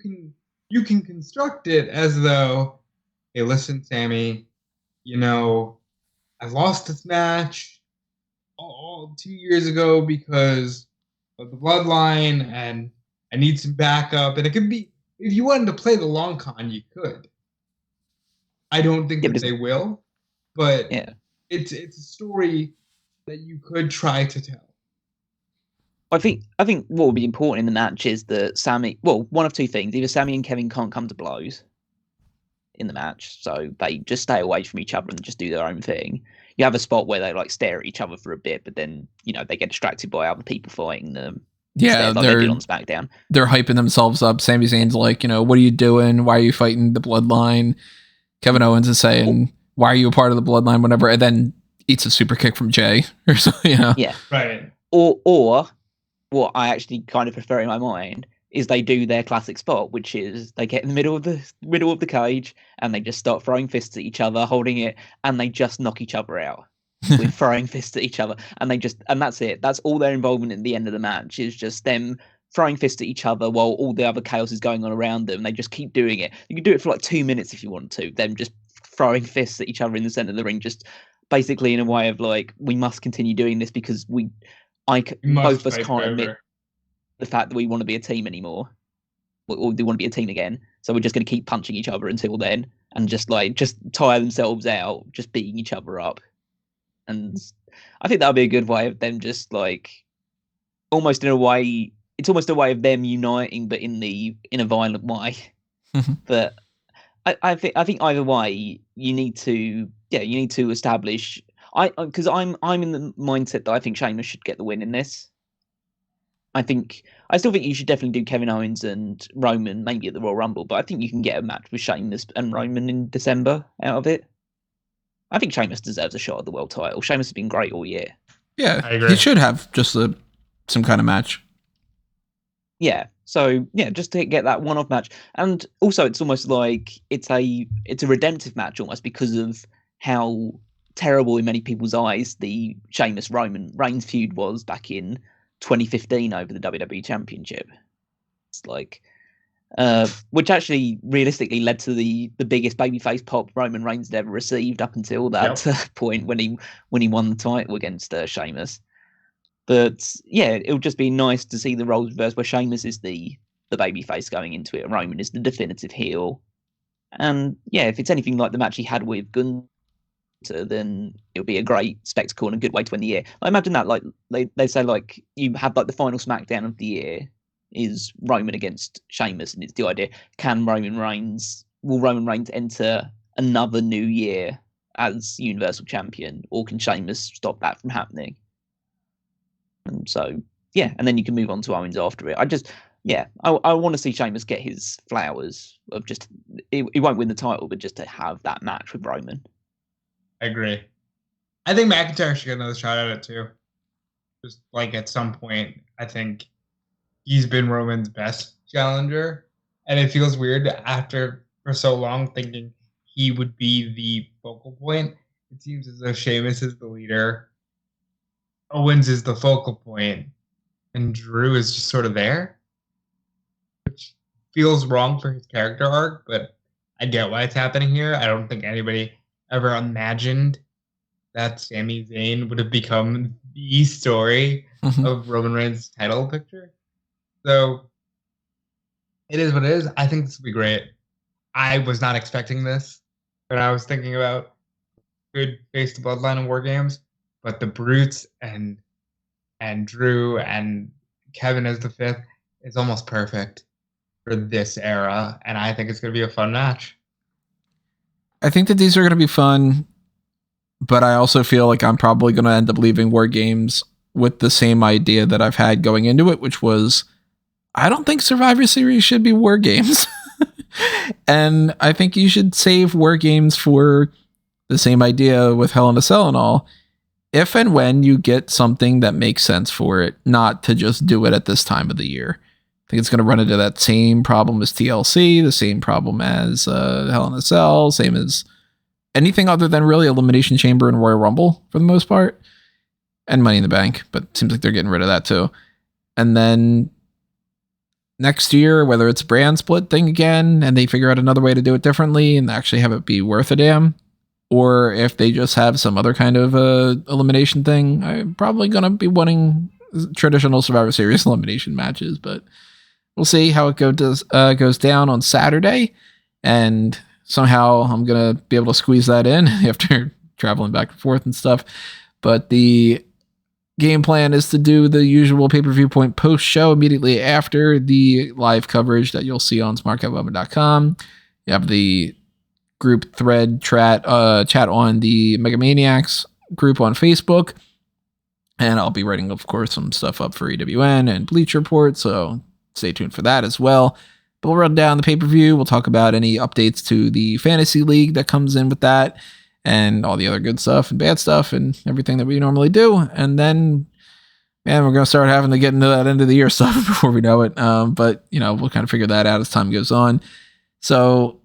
can construct it as though, hey, listen, Sami, I lost this match all 2 years ago because of the bloodline and I need some backup. And it could be, if you wanted to play the long con, you could. I don't think that they will, but it's a story that you could try to tell. I think what would be important in the match is that Sami, one of two things. Either Sami and Kevin can't come to blows in the match, so they just stay away from each other and just do their own thing. You have a spot where they stare at each other for a bit, but then, they get distracted by other people fighting them. Yeah, they did on SmackDown. They're hyping themselves up. Sami Zayn's like, what are you doing? Why are you fighting the bloodline? Kevin Owens is saying, why are you a part of the bloodline? Whatever, and then eats a super kick from Jay or something. Yeah, right. Or what I actually kind of prefer in my mind is they do their classic spot, which is they get in the middle of the cage and they just start throwing fists at each other, holding it, and they just knock each other out with throwing fists at each other, and that's it. That's all their involvement at the end of the match is just them throwing fists at each other while all the other chaos is going on around them. They just keep doing it. You can do it for 2 minutes if you want to. Them just throwing fists at each other in the center of the ring, just basically in a way of we must continue doing this because both of us can't admit the fact that we want to be a team anymore, or they want to be a team again. So we're just going to keep punching each other until then, and just tire themselves out, just beating each other up. And I think that would be a good way of them just almost in a way. It's almost a way of them uniting, but in a violent way. But I think either way, you need to establish. Because I'm in the mindset that I think Sheamus should get the win in this. I still think you should definitely do Kevin Owens and Roman maybe at the Royal Rumble, but I think you can get a match with Sheamus and Roman in December out of it. I think Sheamus deserves a shot at the world title. Sheamus has been great all year. Yeah, I agree. He should have just some kind of match. Yeah, so just to get that one-off match, and also it's almost like it's a redemptive match almost because of how terrible in many people's eyes the Sheamus Roman Reigns feud was back in 2015 over the WWE Championship. It's like, which actually realistically led to the biggest babyface pop Roman Reigns had ever received up until that point when he won the title against Sheamus. But yeah, it would just be nice to see the roles reversed, where Sheamus is the babyface going into it, and Roman is the definitive heel. And yeah, if it's anything like the match he had with Gunther, then it'll be a great spectacle and a good way to end the year. I imagine that, like they say, like you have like the final SmackDown of the year is Roman against Sheamus, and it's the idea: will Roman Reigns enter another new year as Universal Champion, or can Sheamus stop that from happening? And so yeah, and then you can move on to Owens after it. I want to see Sheamus get his flowers of just he won't win the title, but just to have that match with Roman. I agree. I think McIntyre should get another shot at it too. Just like at some point, I think he's been Roman's best challenger, and it feels weird after for so long thinking he would be the focal point. It seems as though Sheamus is the leader, Owens is the focal point, and Drew is just sort of there, which feels wrong for his character arc, but I get why it's happening here. I don't think anybody ever imagined that Sami Zayn would have become the story of Roman Reigns' title picture. So it is what it is. I think this will be great. I was not expecting this when I was thinking about good face to Bloodline and WarGames, but the Brutes and Drew and Kevin as the fifth is almost perfect for this era, and I think it's going to be a fun match. I think that these are going to be fun, but I also feel like I'm probably going to end up leaving WarGames with the same idea that I've had going into it, which was, I don't think Survivor Series should be WarGames. And I think you should save WarGames for the same idea with Hell in a Cell and all, if and when you get something that makes sense for it, not to just do it at this time of the year. I think it's going to run into that same problem as TLC, the same problem as Hell in a Cell, same as anything other than really Elimination Chamber and Royal Rumble for the most part, and Money in the Bank, but it seems like they're getting rid of that too. And then next year, whether it's a brand split thing again, and they figure out another way to do it differently and actually have it be worth a damn, or if they just have some other kind of elimination thing, I'm probably going to be wanting traditional Survivor Series elimination matches, but we'll see how it goes down on Saturday. And somehow I'm going to be able to squeeze that in after traveling back and forth and stuff. But the game plan is to do the usual Pay-Per-Viewpoint post show immediately after the live coverage that you'll see on smark@weapon.com. You have the group thread chat on the Megamaniacs group on Facebook. And I'll be writing, of course, some stuff up for EWN and Bleacher Report, so stay tuned for that as well. But we'll run down the pay-per-view. We'll talk about any updates to the Fantasy League that comes in with that, and all the other good stuff and bad stuff and everything that we normally do. And then, man, we're going to start having to get into that end of the year stuff before we know it. But, we'll kind of figure that out as time goes on. So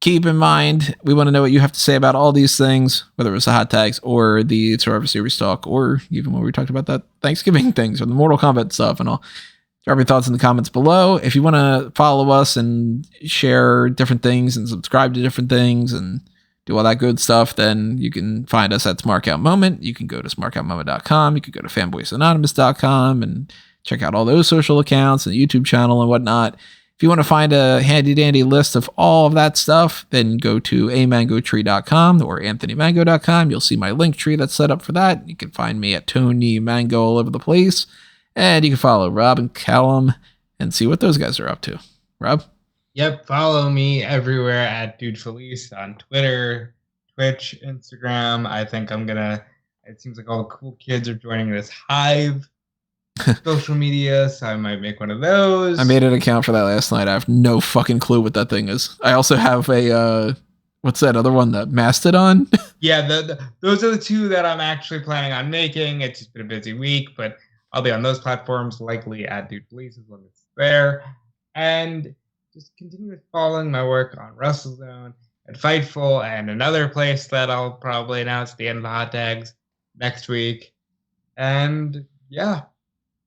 keep in mind, we want to know what you have to say about all these things, whether it was the hot tags or the Survivor Series talk, or even when we talked about that Thanksgiving things or the Mortal Kombat stuff and all. Drop your thoughts in the comments below. If you want to follow us and share different things and subscribe to different things and do all that good stuff, then you can find us at Smark Out Moment. You can go to smarkoutmoment.com. You can go to fanboysanonymous.com and check out all those social accounts and the YouTube channel and whatnot. If you want to find a handy-dandy list of all of that stuff, then go to amangotree.com or anthonymango.com. You'll see my link tree that's set up for that. You can find me at Tony Mango all over the place. And you can follow Rob and Callum and see what those guys are up to. Rob? Yep, follow me everywhere at Dude Felice on Twitter, Twitch, Instagram. I think it seems like all the cool kids are joining this hive social media, so I might make one of those. I made an account for that last night. I have no fucking clue what that thing is. I also have a, what's that other one, that Mastodon? Yeah, those are the two that I'm actually planning on making. It's just been a busy week, but I'll be on those platforms, likely at Dude Police as long as it's there. And just continue following my work on WrestleZone at Fightful and another place that I'll probably announce at the end of the hot tags next week. And yeah,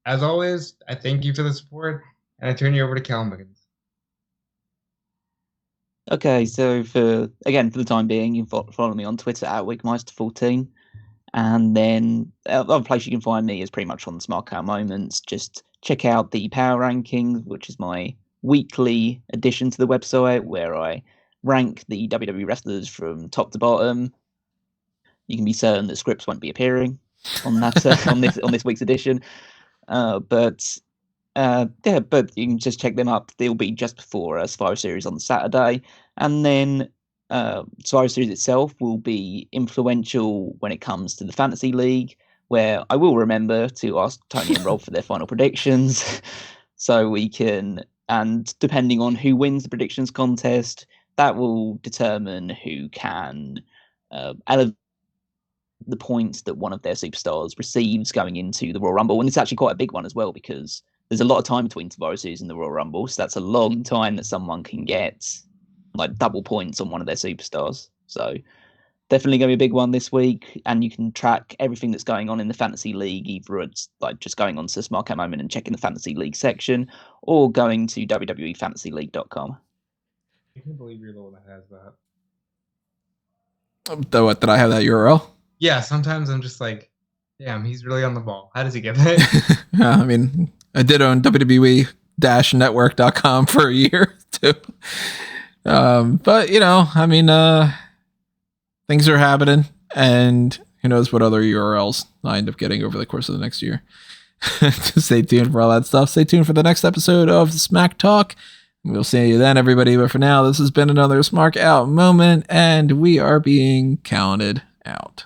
as always, I thank you for the support, and I turn you over to Cal Miggins. Okay, so for the time being, you can follow me on Twitter at Wigmeister14. And then other place you can find me is pretty much on the Smark Moments. Just check out the Power Rankings, which is my weekly addition to the website where I rank the WWE wrestlers from top to bottom. You can be certain that scripts won't be appearing on that on this week's edition. But you can just check them up. They'll be just before Survivor Series on the Saturday, and then Survivor Series itself will be influential when it comes to the Fantasy League, where I will remember to ask Tony and Rob for their final predictions, so we can. And depending on who wins the predictions contest, that will determine who can elevate the points that one of their superstars receives going into the Royal Rumble. And it's actually quite a big one as well, because there's a lot of time between Survivor Series and the Royal Rumble, so that's a long time that someone can get like double points on one of their superstars. So definitely going to be a big one this week, and you can track everything that's going on in the Fantasy League, either it's like just going on to Smark Moment and checking the Fantasy League section, or going to WWEFantasyLeague.com. I can't believe you're the one that has that. Did I have that URL? Yeah, sometimes I'm just like, damn, he's really on the ball. How does he get that? I mean, I did own WWE-network.com for a year too. But I mean, things are happening, and who knows what other URLs I end up getting over the course of the next year. Just stay tuned for all that stuff. Stay tuned for the next episode of Smack Talk. We'll see you then, everybody. But for now, this has been another Smark Out moment, and we are being counted out.